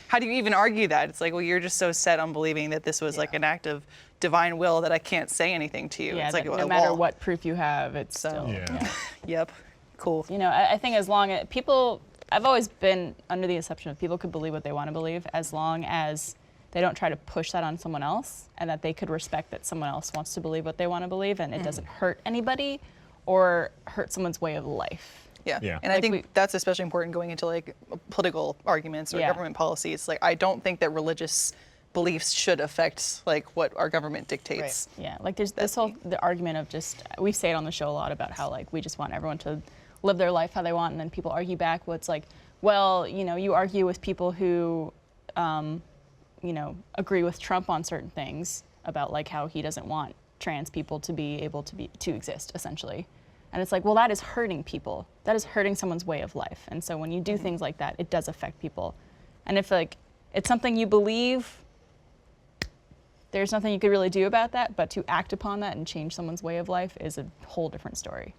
How do you even argue that? It's like, well, you're just so set on believing that this was like an act of divine will that I can't say anything to you. Yeah. It's like, that well, no matter what proof you have, it's So- still. Yeah. Yep, cool. You know, I think as long as people, I've always been under the assumption that people could believe what they want to believe as long as they don't try to push that on someone else, and that they could respect that someone else wants to believe what they want to believe, and it doesn't hurt anybody or hurt someone's way of life. Yeah. Yeah. And I Like think that's especially important going into like political arguments or Yeah. government policies. Like I don't think that religious beliefs should affect like what our government dictates. Yeah, like there's this whole the argument of just we say it on the show a lot about how like we just want everyone to live their life how they want, and then people argue back. Well, it's like, well, you argue with people who, agree with Trump on certain things about like how he doesn't want trans people to be able to exist essentially, and it's like, well, that is hurting people. That is hurting someone's way of life, and so when you do things like that, it does affect people, and if like it's something you believe. There's nothing you could really do about that, but to act upon that and change someone's way of life is a whole different story.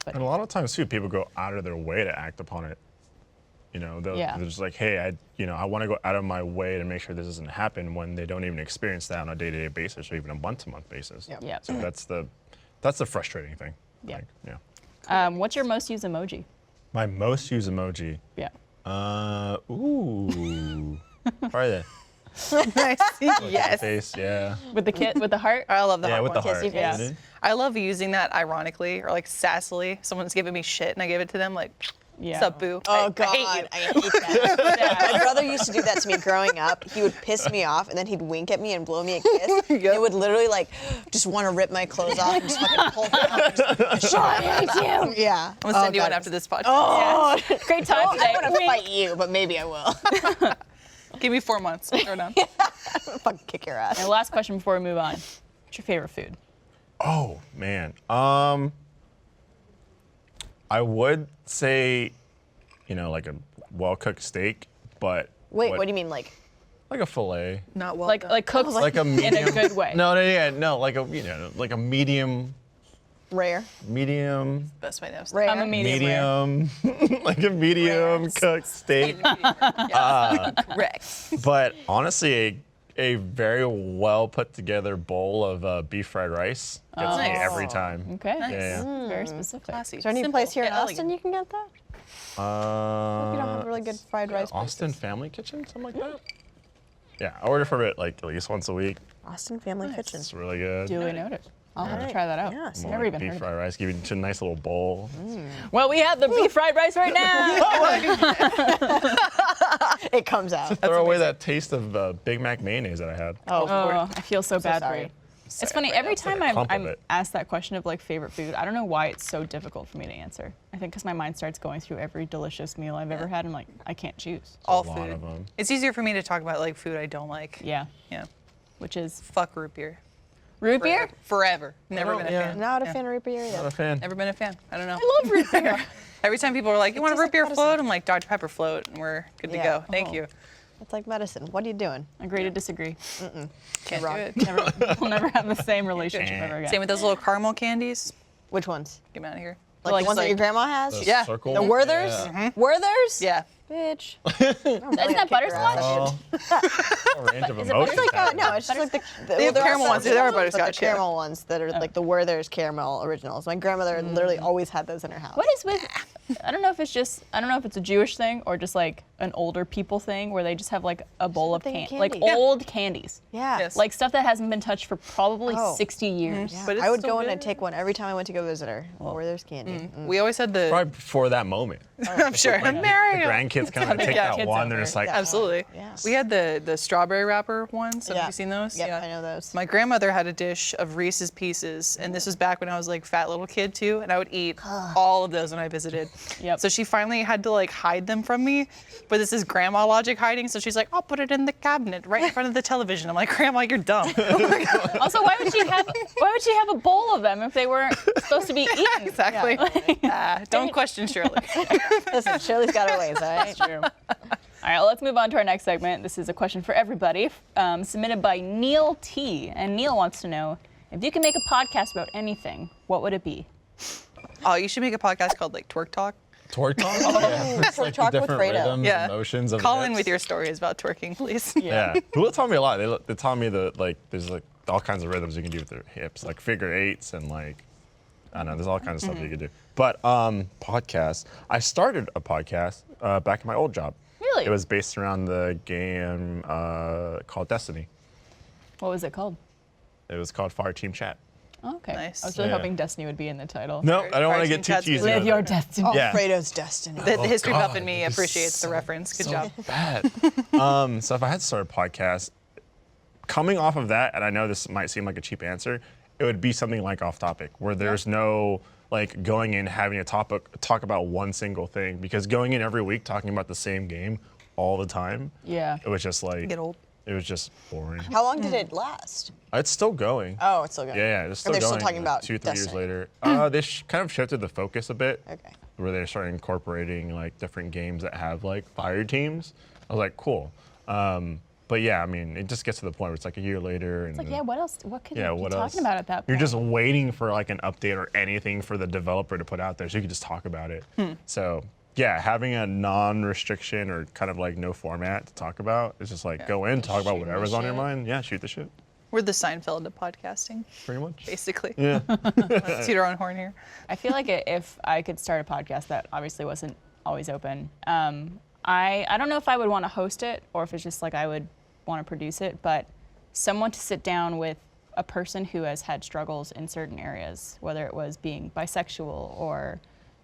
And a lot of times too, people go out of their way to act upon it. They're just like, hey, I want to go out of my way to make sure this doesn't happen, when they don't even experience that on a day-to-day basis or even a month-to-month basis. Yep. Yeah. So that's the frustrating thing. Yeah. Like, yeah. What's your most used emoji? My most used emoji. Yeah. Probably the Nice. Yes. face. Yeah. With the kit, with the heart? I love the Yeah, heart with the ones. heart. Yeah. I love using that ironically or like sassily. Someone's giving me shit and I give it to them like, Yeah. Sup, boo? Oh God, I hate you. I hate that. My brother used to do that to me growing up. He would piss me off, and then he'd wink at me and blow me a kiss. He would literally like just want to rip my clothes off and just fucking pull them out. Just, I hate you. Yeah. I'm gonna send you one after this podcast. Oh, Great time I today. don't want to fight you, but maybe I will. Give me 4 months. Throw down. I'm gonna fucking kick your ass. And last question before we move on. What's your favorite food? Oh man. I would say, like a well-cooked steak, but Wait, what do you mean, like? like a fillet? Not well. Like done. cooked Like a in medium. a good way. No, like a medium. Rare. Best way to have Rare. I'm a medium rare. Like a medium cooked steak. Correct. But honestly, a very well put together bowl of beef fried rice gets me Nice. every time. Okay. Yeah. Very specific. Classy. Is there any Simple, place here in yet Austin elegant. you can get that? Yeah. You don't have really good fried rice Austin places. Family Kitchen, something like that. Yeah, I order from it like at least once a week. Austin Family Kitchen. It's really good. Duly noted. I'll have to Alright. try that out. Yeah, see, Never even beef heard of fried rice, give you a nice little bowl. it. Well, we have the beef fried rice right now. It comes out. Throw away that taste of Big Mac mayonnaise that I had. Oh, I feel so bad for sorry. you. It's funny, every time a clump of I'm it. asked that question of like favorite food, I don't know why it's so difficult for me to answer. I think because my mind starts going through every delicious meal I've ever had, and like, I can't choose. All a lot food. of 'em. It's easier for me to talk about like food I don't like. Yeah, Yeah. which is Fuck root beer. root beer. Forever. Never been a yeah. fan. Not a Yeah. fan of root beer Not either. a fan. Never been a fan. I don't know. I love root beer. Every time people are like, "You want a tastes root beer like float?" I'm like, "Dr Pepper float," and we're good to Yeah. go. Thank Oh. you. It's like medicine. What are you doing? Agree to disagree. Can't wrong. do it. We'll never have the same relationship ever again. Same with those little carsmal candies. Which ones? Get 'em out of here. Like, Like the ones that like- your grandma has? The Yeah. circle? The Werthers? Yeah. Werthers? Yeah. Bitch. Isn't that butterscotch? Oh, a range of Is it emotions. It's like, happening. no, it's just like the They have they're caramel also ones. They are originals, but butterscotch, the yeah. caramel ones that are like the Werther's caramel originals. My grandmother literally always had those in her house. What is with? I don't know if it's a Jewish thing or just like an older people thing where they just have like a bowl of Something like candy. Yeah. old candies, Yeah. Yes. like stuff that hasn't been touched for probably Oh. 60 years. Yeah. But it's I would still go in and good. take one every time I went to go visit her. Werther's candy. We always had the. Right before that moment. I'm sure. The Mario. grandkids kind of take Yeah, that kids one. out They're there. just like, Yeah. Absolutely. Yes. We had the strawberry wrapper ones. Have Yeah. you seen those? Yep, I know those. My grandmother had a dish of Reese's Pieces, and this was back when I was like fat little kid too, and I would eat all of those when I visited. Yep. So she finally had to like hide them from me, but this is grandma logic hiding. So she's like, "I'll put it in the cabinet right in front of the television." I'm like, "Grandma, you're dumb." Also, why would she have a bowl of them if they weren't supposed to be eaten? Exactly. Don't question Shirley. Listen, Shirley's got her ways, all right? True. All right, let's move on to our next segment. This is a question for everybody, submitted by Neil T. And Neil wants to know, if you could make a podcast about anything, what would it be? Oh, you should make a podcast called like Twerk Talk. Twerk talk? Yeah. It's like the Talk with different Fredo. rhythms, Yeah. emotions of Call the in with hips. your stories about twerking, please. Yeah. People tell me a lot. They tell me that like there's like all kinds of rhythms you can do with your hips, like figure eights and like I don't know, there's all kinds of stuff you can do. But podcasts. I started a podcast back in my old job. Really? It was based around the game called Destiny. What was it called? It was called Fire Team Chat. Oh, okay. Nice. I was really Yeah. hoping Destiny would be in the title. No, I don't want to Fire get Team too Chat's cheesy. good. Live with your it. destiny. Yeah. Alfredo's destiny. The history buff in God, me it's appreciates the so- reference. Good so job. bad. So if I had to start a podcast, coming off of that, and I know this might seem like a cheap answer, it would be something like Off Topic, where there's no like going in having a topic talk about one single thing, because going in every week talking about the same game all the time, Yeah. it was just like Get old. it was just boring. How long did it last? It's still going. Oh, it's still going. Yeah, it's still they're going. still talking about 2-3 years Destiny. later. They kind of shifted the focus a bit. Okay. Where they started incorporating like different games that have like fire teams. I was like, cool. But yeah, I mean, it just gets to the point where it's like a year later, and It's like, yeah, what else? What could yeah, you be what talking else? about at that point? You're just waiting for like an update or anything for the developer to put out there, so you can just talk about it. So yeah, having a non-restriction or kind of like no format to talk about is just like go in, talk about Shoot the whatever's on your shit. mind. Yeah, shoot the shit, We're the Seinfeld of podcasting, pretty much. basically. Yeah. Let's toot our own horn here. I feel like if I could start a podcast that obviously wasn't always open, I don't know if I would want to host it or if it's just like I would want to produce it, but someone to sit down with a person who has had struggles in certain areas, whether it was being bisexual or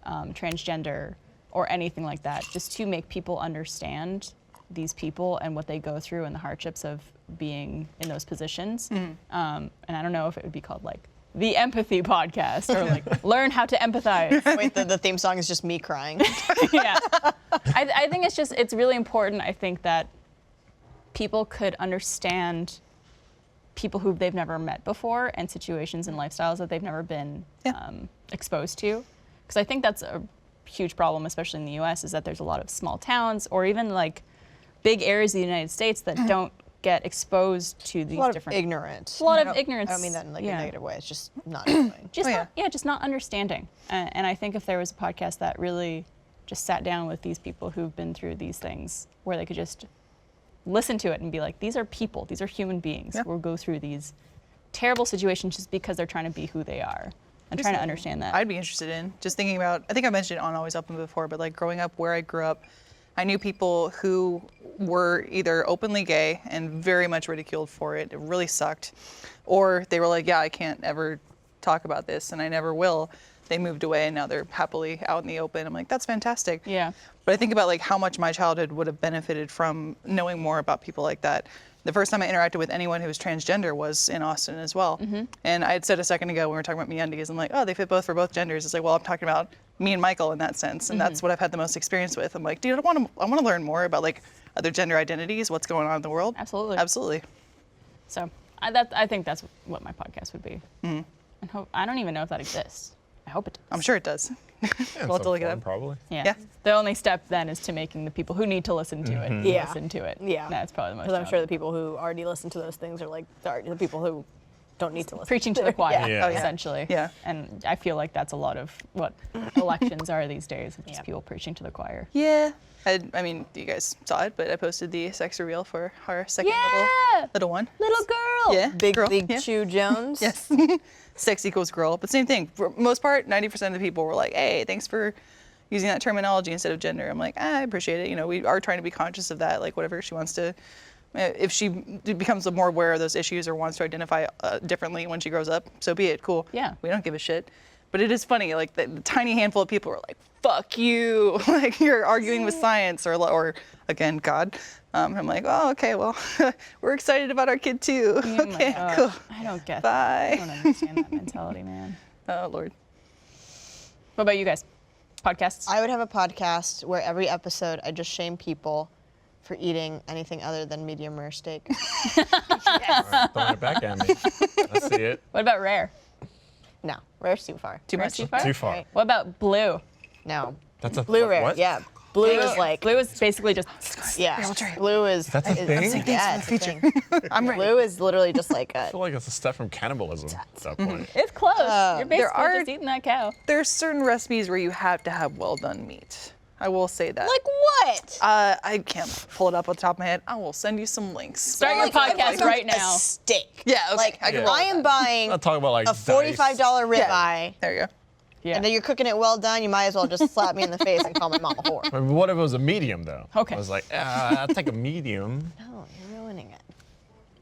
transgender or anything like that, just to make people understand these people and what they go through and the hardships of being in those positions. And I don't know if it would be called like the empathy podcast or like learn how to empathize. Wait, the theme song is just me crying. Yeah. I think it's really important, I think, that people could understand people who they've never met before and situations and lifestyles that they've never been exposed to. Because I think that's a huge problem, especially in the US, is that there's a lot of small towns or even like big areas of the United States that don't get exposed to these A lot different... of ignorance. A lot of ignorance. I don't mean that in like a yeah. negative way. It's just not knowing. Just just not understanding. And I think if there was a podcast that really just sat down with these people who've been through these things, where they could just listen to it and be like, these are people, these are human beings who will go through these terrible situations just because they're trying to be who they are and trying to understand that. I'd be interested in just thinking about, I think I mentioned it on Always Open before, but like growing up where I grew up, I knew people who were either openly gay and very much ridiculed for it. It really sucked. Or they were like, yeah, I can't ever talk about this and I never will. They moved away and now they're happily out in the open. I'm like, that's fantastic. Yeah. But I think about like how much my childhood would have benefited from knowing more about people like that. The first time I interacted with anyone who was transgender was in Austin as well. And I had said a second ago when we were talking about MeUndies, I'm like, oh, they fit both for both genders. It's like, well, I'm talking about me and Michael in that sense, and that's what I've had the most experience with. I'm like, dude, I want to learn more about like other gender identities, what's going on in the world. Absolutely. Absolutely. So I think that's what my podcast would be. And I don't even know if that exists. I hope it does. I'm sure it does. We'll have to look it up. Probably. Yeah. The only step then is to making the people who need to listen to it Yeah. listen to it. Yeah. That's probably the most. Because I'm sure the people who already listen to those things are like the people who don't need to listen. preaching to the choir, Yeah. Oh, yeah. essentially. Yeah. And I feel like that's a lot of what elections are these days, just people preaching to the choir. Yeah. I mean, you guys saw it, but I posted the sex reveal for our second Yeah! little one. Little girl. Yeah. Big girl. Big Yeah. Chew Jones. Yes. Sex equals girl. But same thing. For most part, 90% of the people were like, hey, thanks for using that terminology instead of gender. I'm like, I appreciate it. You know, we are trying to be conscious of that. Like, whatever she wants to, if she becomes more aware of those issues or wants to identify differently when she grows up, so be it. Cool. Yeah. We don't give a shit. But it is funny, like the tiny handful of people are like, fuck you. Like, you're arguing with science or again, God. I'm like, oh, okay, well, we're excited about our kid too. Oh my Okay, gosh, cool. I don't get Bye. that. I don't understand that mentality, man. Oh, Lord. What about you guys? Podcasts? I would have a podcast where every episode I just shame people for eating anything other than medium rare steak. Throwing it back at me. I see it. What about rare? No, rare's too far. Too much. Too far? Too far. Right. What about blue? No, That's a blue rare. What? Yeah, blue is like Blue is basically just yeah. we'll try it. Blue is That's a thing? Yeah, it's a thing. I'm ready. Blue is literally just like a I feel like it's a step from cannibalism at that point. it's close. You're basically are- just eating that cow. There's certain recipes where you have to have well done meat. I will say that. like what? I can't pull it up on the top of my head. I will send you some links. Start your Like, I'm podcast like right a now. steak. Yeah, okay, like I can I, roll with am that. buying Not talking about like a $45 ribeye. Yeah. There you go. Yeah. And then you're cooking it well done, you might as well just slap me in the face and call my mom a whore. I mean, what if it was a medium though? Okay. I was like, I'll take a medium. No, you're ruining it.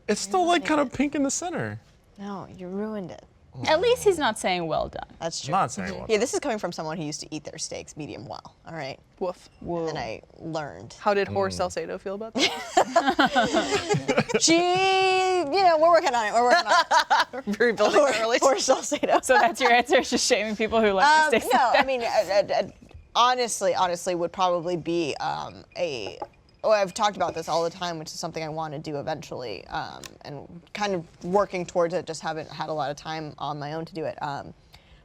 It's still like kind of pink in the center. No, you ruined it. At least he's not saying well done. That's I'm true. not saying what. Yeah, this is coming from someone who used to eat their steaks medium well, all right? Woof. And then I learned. How did Horse Salcedo feel about that? She, we're working on it. We're working on it. Rebuilding our Or relationship. Salcedo. So that's your answer, is just shaming people who like their steaks. No, I mean, honestly, would probably be I've talked about this all the time, which is something I want to do eventually, and kind of working towards it. Just haven't had a lot of time on my own to do it.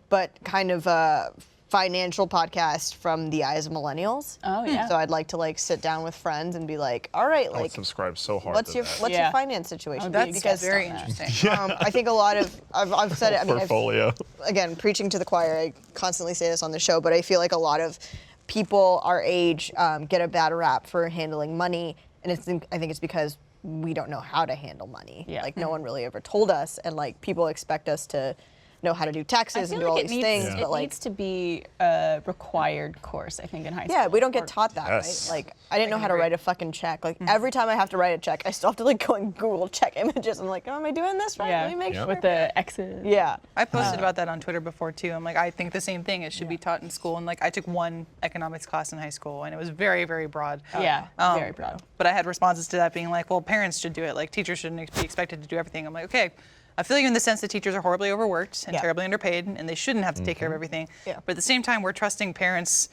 But kind of a financial podcast from the eyes of millennials. Oh, yeah. So I'd like to sit down with friends and be like, all right, I would subscribe so hard what's to your that. what's Yeah. your finance situation? That's Because Very interesting. I think a lot of I've said it. I mean, Portfolio. again, preaching to the choir. I constantly say this on the show, but I feel like a lot of people our age get a bad rap for handling money, and I think it's because we don't know how to handle money. Yeah. Like no one really ever told us, and like people expect us to know how to do taxes and do all these things. It But like, needs to be a required course, I think, in high school. yeah, we don't get taught that, Yes. right? Like, I didn't know how to write a fucking check. Like, every time I have to write a check, I still have to like go and Google check images. I'm like, oh, am I doing this right? Yeah, Let me make sure. with the X's. Yeah. I posted about that on Twitter before too. I'm like, I think the same thing. It should be taught in school. And like, I took one economics class in high school, and it was very, very broad. Yeah, very proud. But I had responses to that being like, well, parents should do it. Like, teachers shouldn't be expected to do everything. I'm like, okay, I feel you in the sense that teachers are horribly overworked and Yeah. terribly underpaid, and they shouldn't have to take care of everything. Yeah. But at the same time, we're trusting parents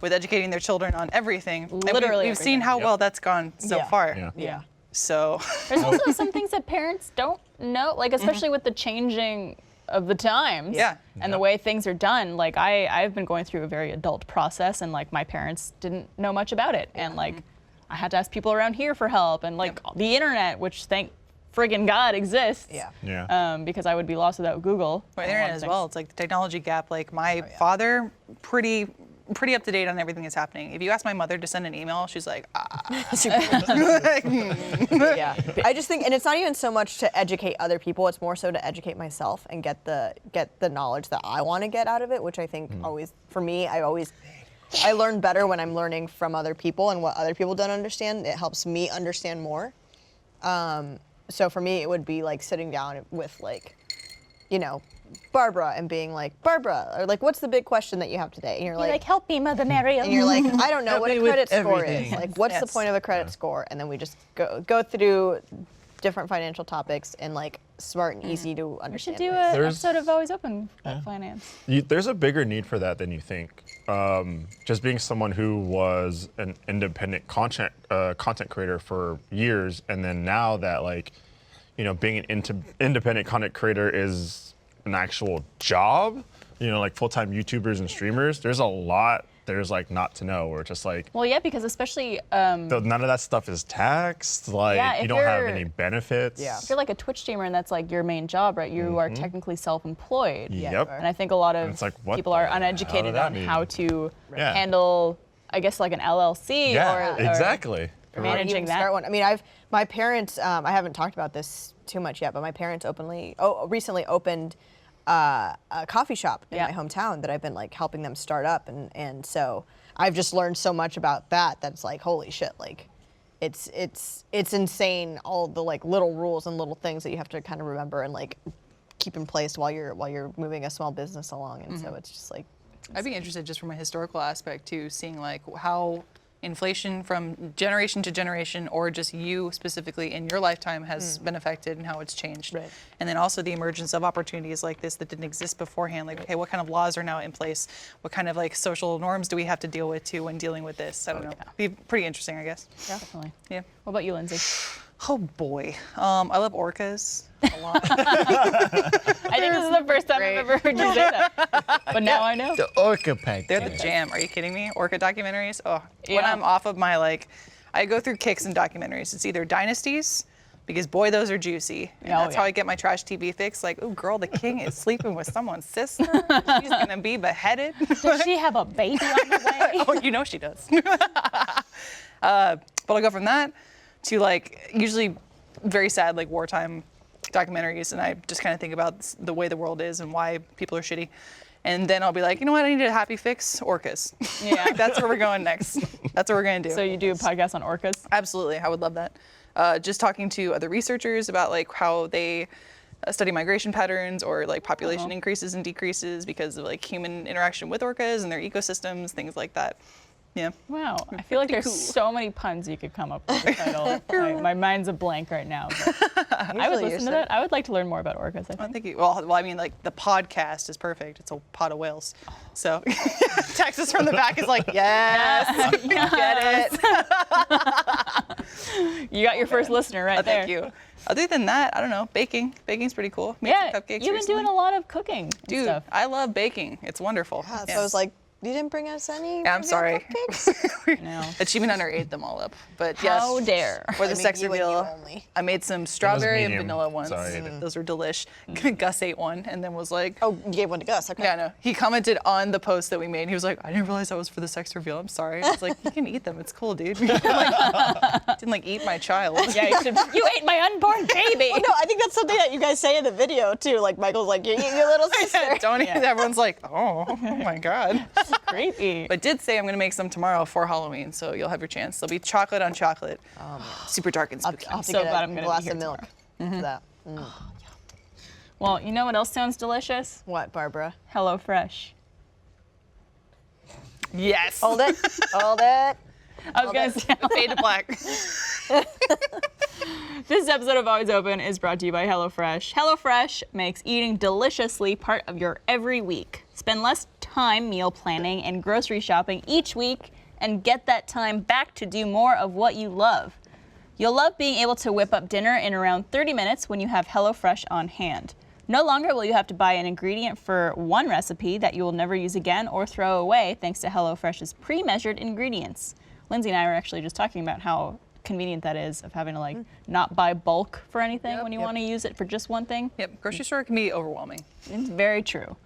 with educating their children on everything. And Literally we've seen everything. how well that's gone so Yeah. far. Yeah. Yeah. So, There's also some things that parents don't know, like especially with the changing of the times. Yeah. And the way things are done. Like I've been going through a very adult process, and like my parents didn't know much about it, and like I had to ask people around here for help, and like the internet, which thank friggin' God exists. Yeah. Yeah. Because I would be lost without Google. Well, and a lot internet of as things. well. It's like the technology gap. Like my father, pretty up to date on everything that's happening. If you ask my mother to send an email, she's like, Yeah. I just think, and it's not even so much to educate other people, it's more so to educate myself and get the knowledge that I want to get out of it, which I think always, for me, I learn better when I'm learning from other people and what other people don't understand. It helps me understand more. So for me, it would be like sitting down with like, you know, Barbara and being like, Barbara, or like, what's the big question that you have today? And you're like, help me, Mother Mary. and you're like, I don't know Help what me a with credit score is. everything. Like, what's the Yes. point of a credit score? And then we just go through different financial topics and like smart and easy to We should understand. do ways. an There's- episode of Always Open about finance. There's a bigger need for that than you think. Just being someone who was an independent content creator for years, and then now that like, you know, being an independent content creator is an actual job. You know, like full-time YouTubers and streamers. There's a lot. There's like not to know. Or just like Well, yeah, because especially none of that stuff is taxed. Like Yeah, if you don't have you're- any benefits. Yeah. if you're like a Twitch streamer and that's like your main job, right? You are technically self-employed. Yep. And I think a lot of it's like, what people the are hell uneducated did that on mean? how to Yeah. handle, I guess, like an LLC Yeah. or Exactly. Or managing even that. start one. I mean, my parents. I haven't talked about this too much yet, but my parents recently opened a coffee shop in Yeah. my hometown that I've been like helping them start up, and so I've just learned so much about that. That's like, holy shit, like. It's insane, all the like little rules and little things that you have to kind of remember and like keep in place while you're moving a small business along, and so it's just like I'd be interested just from a historical aspect too, seeing like how inflation from generation to generation, or just you specifically in your lifetime, has been affected and how it's changed. Right. And then also the emergence of opportunities like this that didn't exist beforehand. Like, okay, what kind of laws are now in place? What kind of like social norms do we have to deal with too when dealing with this? I don't know. Be pretty interesting, I guess. Definitely. Yeah. What about you, Lindsay? Oh boy. I love orcas a lot. I think this is the first time I've ever heard you say that. But now I know. The orca pack. They're the jam. Are you kidding me? Orca documentaries? Oh, when Yeah. I'm off of my like, I go through kicks in documentaries. It's either dynasties, because boy, those are juicy. And Oh, that's how yeah. I get my trash TV fix. Like, ooh, girl, the king is sleeping with someone's sister. She's gonna be beheaded. Does she have a baby on the way? Oh, you know she does. But I'll go from that to like usually very sad like wartime documentaries, and I just kind of think about the way the world is and why people are shitty. And then I'll be like, you know what? I need a happy fix. Orcas. Yeah. Like, that's where we're going next. That's what we're gonna do. So you do a podcast on orcas? Absolutely, I would love that. Just talking to other researchers about like how they study migration patterns or like population increases and decreases because of like human interaction with orcas and their ecosystems, things like that. Yeah. Wow. I feel like Pretty there's cool. so many puns you could come up with the title. My mind's a blank right now. But I would listen to that. I would like to learn more about orcas, I I think. think well, I mean, like the podcast is perfect. It's a pot of whales. So Texas from the back is like, yes, we get it. You got your first listener right there. Thank you. Other than that, I don't know. Baking. Baking's pretty cool. Made Yeah, some cupcakes you've been recently. doing a lot of cooking and Dude, stuff. I love baking. It's wonderful. yeah, so Yeah. I was like You didn't bring us any. Yeah, I'm sorry. Cupcakes? No. Achievement Hunter ate them all up. But yes. How dare. For the I mean, sex you and you reveal, only. I made some strawberry and medium, vanilla ones. so I ate it. Those were delish. Gus ate one and then was like, Oh, you gave one to Gus. Okay. yeah, no. He commented on the post that we made. He was like, I didn't realize that was for the sex reveal. I'm sorry. I was like, you can eat them. It's cool, dude. Didn't eat my child. Yeah, you ate my unborn baby. Well, no, I think that's something that you guys say in the video too. Like Michael's like, you eat your little sister. Don't eat. Everyone's like, oh my God. Creepy. But did say I'm going to make some tomorrow for Halloween, so you'll have your chance. They'll be chocolate on chocolate. Super dark and spooky. I'll have to so get glad a I'm gonna be glass here of milk for that. Well, you know what else sounds delicious? What, Barbara? HelloFresh. Yes. Hold it. Hold it. I was gonna say, Fade to black. this episode of Always Open is brought to you by HelloFresh. HelloFresh makes eating deliciously part of your every week. Spend less time meal planning and grocery shopping each week and get that time back to do more of what you love. You'll love being able to whip up dinner in around 30 minutes when you have HelloFresh on hand. No longer will you have to buy an ingredient for one recipe that you will never use again or throw away thanks to HelloFresh's pre-measured ingredients. Lindsay and I were actually just talking about how convenient that is of having to not buy bulk for anything when you want to use it for just one thing. Yep. Grocery store can be overwhelming. It's very true.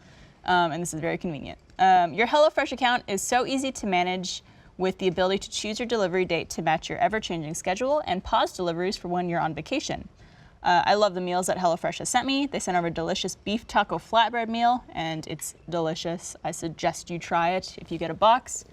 And this is very convenient. Your HelloFresh account is so easy to manage with the ability to choose your delivery date to match your ever-changing schedule and pause deliveries for when you're on vacation. I love the meals that HelloFresh has sent me. They sent over a delicious beef taco flatbread meal, and it's delicious. I suggest you try it if you get a box.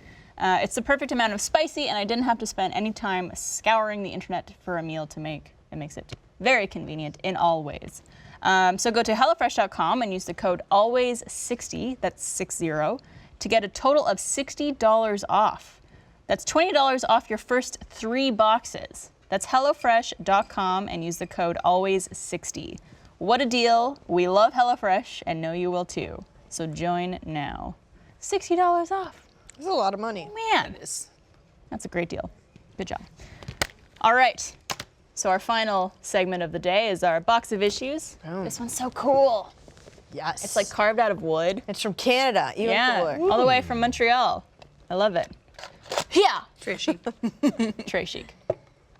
It's the perfect amount of spicy, and I didn't have to spend any time scouring the internet for a meal to make. It makes it very convenient in all ways. So go to HelloFresh.com and use the code ALWAYS60, that's 60, to get a total of $60 off. That's $20 off your first 3 boxes. That's HelloFresh.com and use the code ALWAYS60. What a deal. We love HelloFresh and know you will too. So join now. $60 off. That's a lot of money. Man, that's a great deal. Good job. All right. So our final segment of the day is our box of issues. Boom. This one's so cool. Yes. It's like carved out of wood. It's from Canada. Even cooler. All the way from Montreal. I love it. Yeah. Trey chic. Trey chic.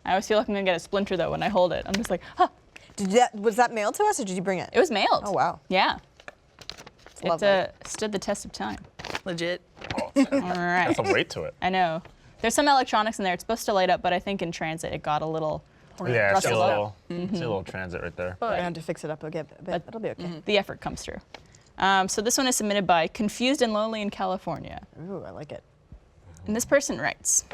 I always feel like I'm gonna get a splinter though when I hold it. I'm just like, huh. Was that mailed to us or did you bring it? It was mailed. Oh, wow. Yeah. It lovely. stood the test of time. Legit. All right. That's a weight to it. I know. There's some electronics in there. It's supposed to light up, but I think in transit it got a little. Yeah, it's a rustled little, see a little transit right there. We're gonna have to fix it up again, but it'll be okay. The effort comes through. So this one is submitted by Confused and Lonely in California. Ooh, I like it. And this person writes,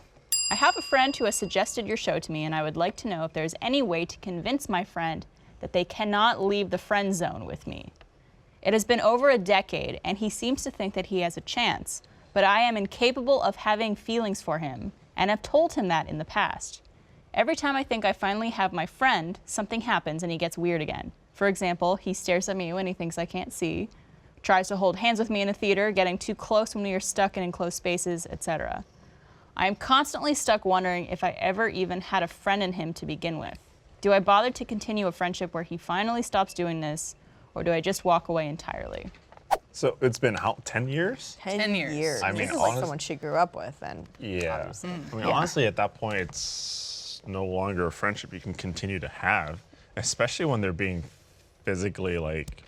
I have a friend who has suggested your show to me, and I would like to know if there's any way to convince my friend that they cannot leave the friend zone with me. It has been over a decade, and he seems to think that he has a chance, but I am incapable of having feelings for him, and have told him that in the past. Every time I think I finally have my friend, something happens and he gets weird again. For example, he stares at me when he thinks I can't see, tries to hold hands with me in a theater, getting too close when we are stuck in enclosed spaces, etc. I am constantly stuck wondering if I ever even had a friend in him to begin with. Do I bother to continue a friendship where he finally stops doing this, or do I just walk away entirely? So it's been how 10 years? 10 years. I mean, this is like someone she grew up with, and Yeah. obviously. I mean, honestly, at that point, it's no longer a friendship you can continue to have, especially when they're being physically, like,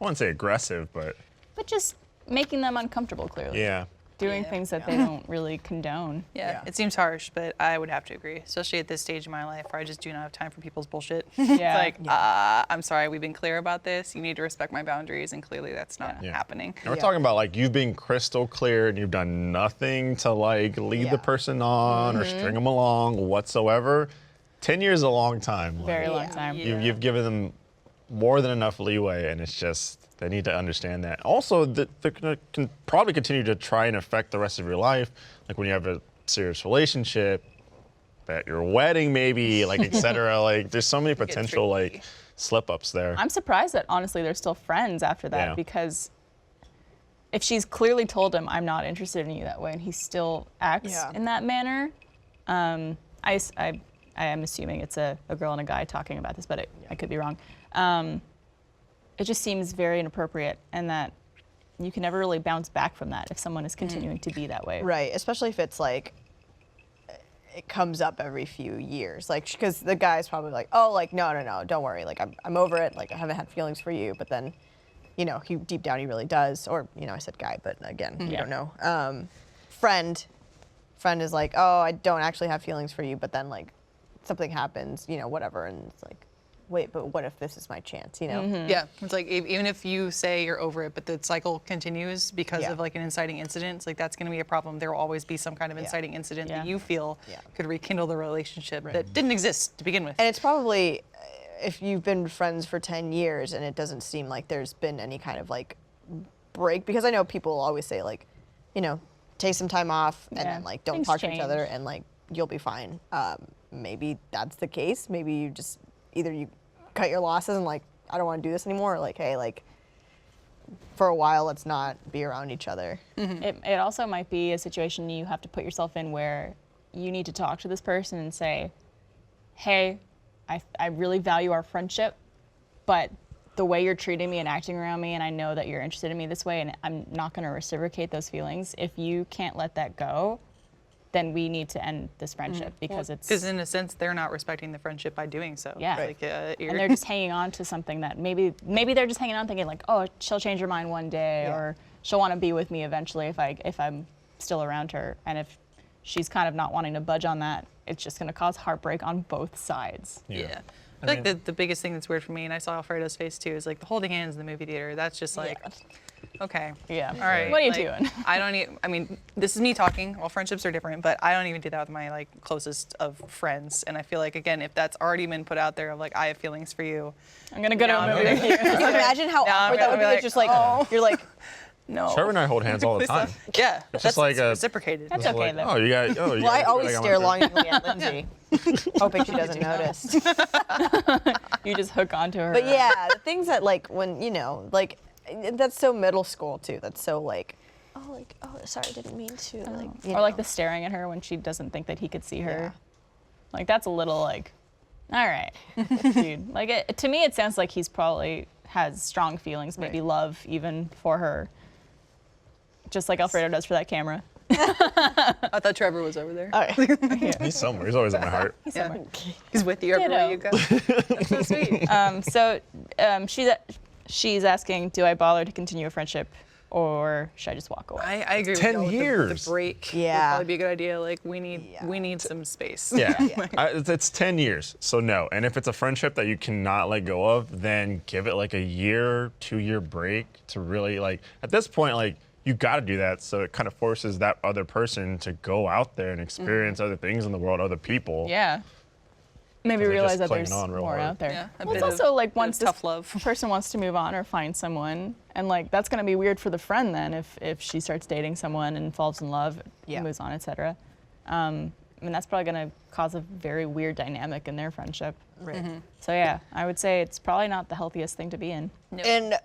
I wouldn't say aggressive, but But just making them uncomfortable, clearly. yeah. Doing things that they don't really condone. Yeah, it seems harsh, but I would have to agree, especially at this stage in my life where I just do not have time for people's bullshit. Yeah. It's like, I'm sorry, we've been clear about this. You need to respect my boundaries, and clearly that's not Yeah. happening. And we're talking about, like, you've been crystal clear and you've done nothing to, like, lead the person on or string them along whatsoever. 10 years is a long time. Very Like, long time. you've given them more than enough leeway, and it's just, they need to understand that. Also, they're going to probably continue to try and affect the rest of your life, like when you have a serious relationship, at your wedding maybe, like, et cetera. Like, there's so many potential, tricky. like, slip-ups there. I'm surprised that honestly they're still friends after that, Yeah. because if she's clearly told him I'm not interested in you that way and he still acts Yeah. in that manner, I am assuming it's a girl and a guy talking about this, but I could be wrong. It just seems very inappropriate, and that you can never really bounce back from that if someone is continuing to be that way. Right, especially if it's like it comes up every few years, like because the guy's probably like, oh, like no, don't worry, like I'm over it, like I haven't had feelings for you, but then, you know, he deep down he really does, or you know, I said guy, but again, you don't know. Friend is like, oh, I don't actually have feelings for you, but then like something happens, you know, whatever, and it's like, wait, but what if this is my chance, you know? Yeah, it's like even if you say you're over it, but the cycle continues because Yeah. of like an inciting incident, it's like that's going to be a problem. There will always be some kind of inciting incident that you feel could rekindle the relationship that didn't exist to begin with. And it's probably, if you've been friends for 10 years and it doesn't seem like there's been any kind of like break, because I know people always say like, you know, take some time off and then like don't Things talk to each change. other and like you'll be fine. Maybe that's the case. Maybe you just, either you cut your losses and like, I don't want to do this anymore, or like, hey, like for a while, let's not be around each other. It also might be a situation you have to put yourself in where you need to talk to this person and say, hey, I really value our friendship, but the way you're treating me and acting around me, and I know that you're interested in me this way, and I'm not going to reciprocate those feelings. If you can't let that go, then we need to end this friendship because Because in a sense, they're not respecting the friendship by doing so. Yeah. Like, and they're just hanging on to something that maybe they're just hanging on thinking like, oh, she'll change her mind one day, or she'll want to be with me eventually if I'm still around her. And if she's kind of not wanting to budge on that, it's just going to cause heartbreak on both sides. Yeah. I feel like the biggest thing that's weird for me, and I saw Alfredo's face too, is like the holding hands in the movie theater. That's just like, okay. Yeah. All right. What are you like, doing? I mean, this is me talking. Well, friendships are different, but I don't even do that with my like closest of friends. And I feel like, again, if that's already been put out there of like, I have feelings for you. I'm going to go to Now a I'm movie gonna- with you. Can you imagine how Now I'm awkward that gonna would be? be It's just like, you're like, No. Trevor and I hold hands all the time. Yeah. It's that's just like a- reciprocated. That's okay, Like, though. oh, you got. Oh, you well, I got- always I got stare my friend. longingly at Lindsay, hoping she doesn't notice. You just hook onto her. But yeah, the things that like when, you know, like that's so middle school too. That's so like, oh, sorry, I didn't mean to. Like, you Or like know. the staring at her when she doesn't think that he could see her. Yeah. Like that's a little like, all right, dude. Like to me, it sounds like he's probably has strong feelings, maybe love even for her. Just like Alfredo does for that camera. I thought Trevor was over there. All right. He's somewhere. He's always in my heart. Yeah. He's with you everywhere you go. That's so sweet. She's asking, do I bother to continue a friendship, or should I just walk away? I agree with 10 y'all with years. The break would Yeah. probably be a good idea. Like we need some space. Yeah, it's 10 years, so no. And if it's a friendship that you cannot let go of, then give it like a year, 2-year break to really like. At this point, like you got to do that, so it kind of forces that other person to go out there and experience other things in the world, other people. Yeah. Maybe They're realize just that clinging there's on real more hard. out there. Yeah, a Well, it's bit of- also like bit of once this tough love. person wants to move on or find someone, and like that's gonna be weird for the friend then if she starts dating someone and falls in love, Yeah. moves on, etc. I mean that's probably gonna cause a very weird dynamic in their friendship. Right. So yeah, I would say it's probably not the healthiest thing to be in. And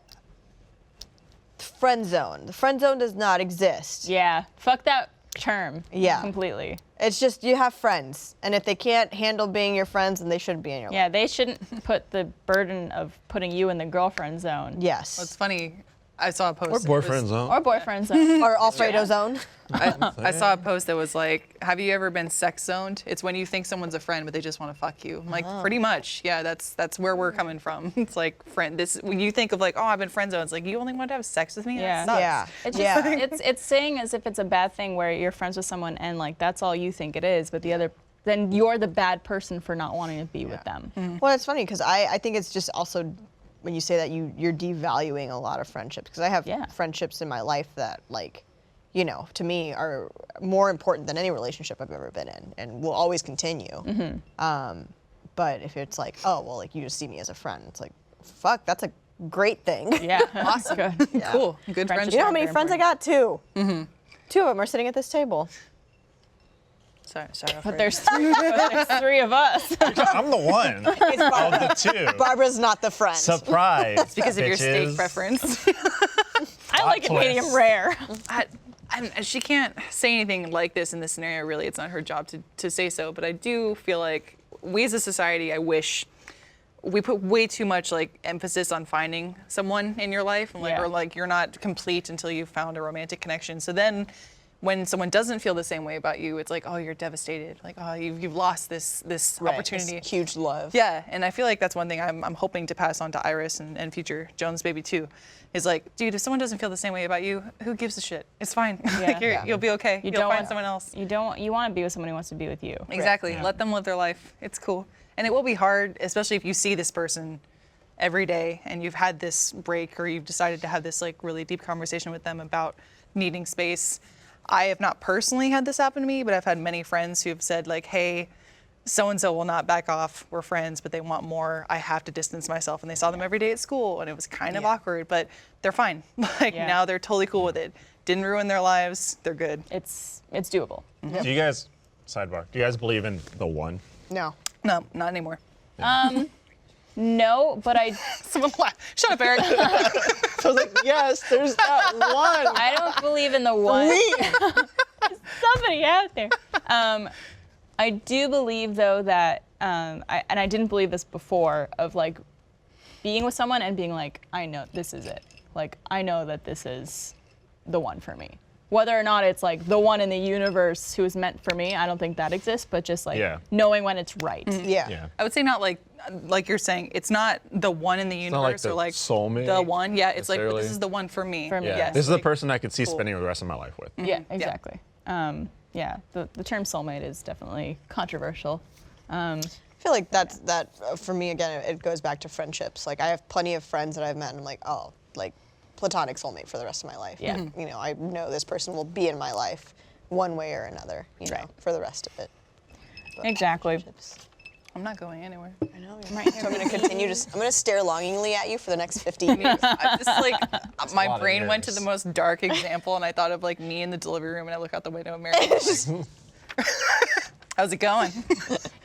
friend zone. The friend zone does not exist. Yeah, fuck that term. Yeah. Completely. It's just you have friends, and if they can't handle being your friends, then they shouldn't be in your life. Yeah, they shouldn't put the burden of putting you in the girlfriend zone. Yes. It's funny. I saw a post. Or it was- boyfriend zone. Or boyfriend zone. Or Alfredo zone. I saw a post that was like, "Have you ever been sex zoned? It's when you think someone's a friend, but they just want to fuck you." I'm like, pretty much. Yeah, that's where we're coming from. It's like friend. This when you think of like, oh, I've been friend zoned. It's like you only want to have sex with me. Yeah. That sucks. Yeah. It's Yeah. just it's saying as if it's a bad thing where you're friends with someone and like that's all you think it is, but the other then you're the bad person for not wanting to be with them. Well, it's funny because I think it's just also when you say that you're devaluing a lot of friendships, because I have Yeah. friendships in my life that like, you know, to me are more important than any relationship I've ever been in and will always continue. But if it's like, oh, well, like you just see me as a friend, it's like, fuck, that's a great thing. Yeah. Awesome. Good. Cool. Good Friendship. friendship. You know how many Very friends I got? 2. 2 of them are sitting at this table. Sorry. But there's three of us. I'm the one of the two. Barbara's not the friend. Surprise. because of your steak bitches. preference. I like it twist. medium rare. She can't say anything like this in this scenario, really. It's not her job to say so. But I do feel like we as a society, I wish, we put way too much like emphasis on finding someone in your life, and like, Yeah. or like you're not complete until you've found a romantic connection. So then, when someone doesn't feel the same way about you, it's like, oh, you're devastated. Like, oh, you've lost this Right, opportunity. this huge love. Yeah, and I feel like that's one thing I'm hoping to pass on to Iris and future Jones baby too, is like, dude, if someone doesn't feel the same way about you, who gives a shit? It's fine. Like you'll be okay. You'll find want- someone else. You want to be with someone who wants to be with you. Exactly. Let them live their life. It's cool. And it will be hard, especially if you see this person every day and you've had this break or you've decided to have this like really deep conversation with them about needing space. I have not personally had this happen to me, but I've had many friends who have said like, hey, so-and-so will not back off. We're friends, but they want more. I have to distance myself. And they saw them every day at school and it was kind of awkward, but they're fine. Like now they're totally cool with it. Didn't ruin their lives. They're good. It's doable. Do you guys, sidebar, do you guys believe in the one? No. No, not anymore. No, but I Someone laugh. Shut up, Eric. So I was like, yes, there's that one. I don't believe in the one. Somebody out there. I do believe though that I didn't believe this before of like being with someone and being like, I know this is it. Like I know that this is the one for me. Whether or not it's like the one in the universe who is meant for me, I don't think that exists, but just like knowing when it's right. Yeah. I would say not like you're saying, it's not the one in the not like universe the or like soulmate, the one. Yeah, it's like necessarily. this is the one for me. For me. Yeah. Yes, This is the like, person I could see cool. spending the rest of my life with. Yeah, exactly. Yeah, the term soulmate is definitely controversial. I feel like that for me again. It goes back to friendships. Like I have plenty of friends that I've met, and I'm like, oh, like platonic soulmate for the rest of my life. Yeah. You know, I know this person will be in my life one way or another. You know, for the rest of it. But Exactly. friendships. I'm not going anywhere. I know. Right. So I'm going to continue. I'm going to stare longingly at you for the next 50 years. I just like a my lot of brain went to years. the most dark example, and I thought of like me in the delivery room, and I look out the window, and Mary's like, how's it going?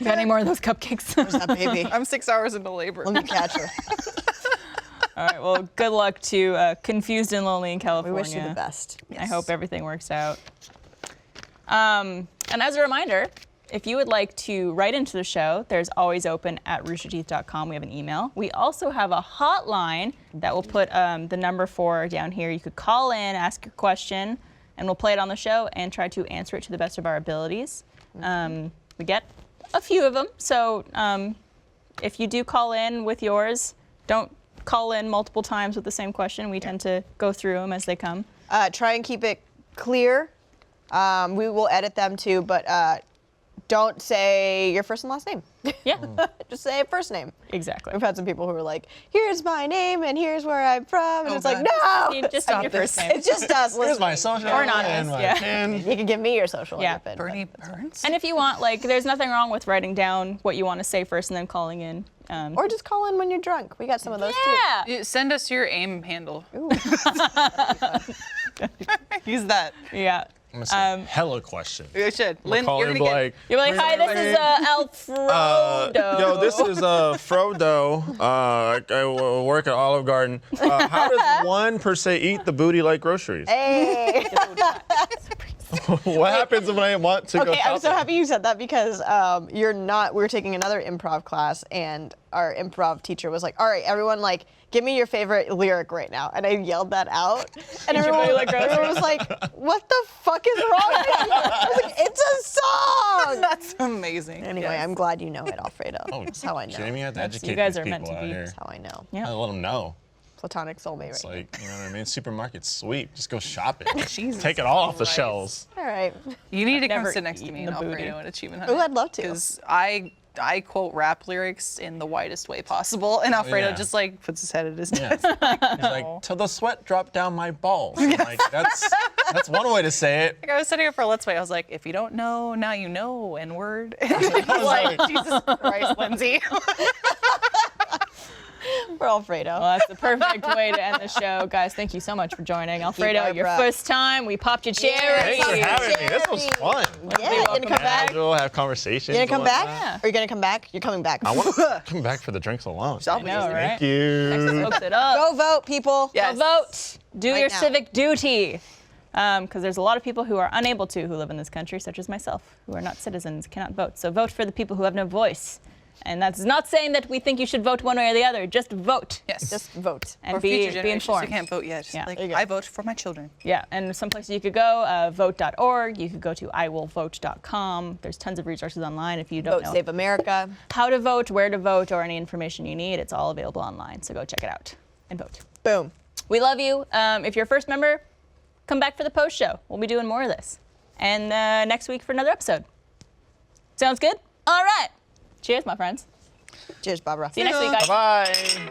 Got any more of those cupcakes? Where's that baby? I'm 6 hours into labor. Let me catch her. All right. Well, good luck to Confused and Lonely in We California. wish you the best. I hope everything works out. And as a reminder, if you would like to write into the show, there's always open at roosterteeth.com. We have an email. We also have a hotline that we'll put the number for down here. You could call in, ask your question, and we'll play it on the show and try to answer it to the best of our abilities. We get a few of them, so if you do call in with yours, don't call in multiple times with the same question. We tend to go through them as they come. Try and keep it clear. We will edit them too, but don't say your first and last name. Yeah, Just say first name. exactly. We've had some people who are like, here's my name and here's where I'm from. And Oh, it's like, God. no! You just Stop need your first this. name. It's just us. Here's Listen, my social Or anonymous, and my yeah. pin. you can give me your social. Yeah. and your pin, Bernie Burns? And if you want, like, there's nothing wrong with writing down what you want to say first and then calling in. Or just call in when you're drunk. We got some of those yeah, Send us your AIM handle. too. Ooh. Use that. yeah. I'm gonna say hella question. You should. Lynn, Call you're in gonna and be get. like, You're like, hi, this is Alfredo. yo, this is Frodo. I work at Olive Garden. How does one per se eat the booty like groceries? Hey. What happens when I want to go Okay, I'm so shopping? happy you said that because you're not. We were taking another improv class, and our improv teacher was like, "All right, everyone, like, give me your favorite lyric right now." And I yelled that out, and everyone was like, "What the fuck is wrong with you?" I was like, "It's a song." That's amazing. Anyway, Yes. I'm glad you know it, Alfredo. That's how I know. Jamie, I have to That's- educate you guys these are meant people to out be. here. That's how I know. Yeah. I let them know. Platonic soulmate It's right like, you know what I mean? Supermarket sweep. Just go shopping. Jesus Take it all off the Christ. shelves. now. All right. You need to come never sit next to me eaten and the booty. Alfredo at Achievement Hunter. Ooh, I'd love to. Because I quote rap lyrics in the widest way possible, and Alfredo yeah. just like puts his head at his Yeah. desk. He's like, till the sweat dropped down my balls. I'm like, that's one way to say it. Like, I was setting up for a Let's Play. I was like, if you don't know, now you know, N-word. And I was like, Jesus Christ, Lindsay. For Alfredo. Well, that's the perfect way to end the show. Guys, thank you so much for joining. Alfredo, your Barbara. first time. We popped your cherry. Thanks for having me. This was fun. Yeah, you gonna come back? Casual, have conversations. You gonna come and back? whatnot. Are you gonna come back? You're coming back. I want to come back for the drinks alone. Stop I know, it. right? Thank you. Hooks it up. Go vote, people. Yes. Vote. Do Right your now. civic duty. Because there's a lot of people who are unable to who live in this country, such as myself, who are not citizens, cannot vote. So vote for the people who have no voice. And that's not saying that we think you should vote one way or the other. Just vote. Yes. Just vote. And or future be generations who informed. can't vote yet. Yeah. Like, There you go. I vote for my children. Yeah, and some places you could go, vote.org. You could go to iwillvote.com. There's tons of resources online if you don't Vote know Save America. how to vote, where to vote, or any information you need. It's all available online, so go check it out and vote. Boom. We love you. If you're a first member, come back for the post show. We'll be doing more of this. And next week for another episode. Sounds good? All right. Cheers, my friends. Cheers, Barbara. See you next week, guys. Bye.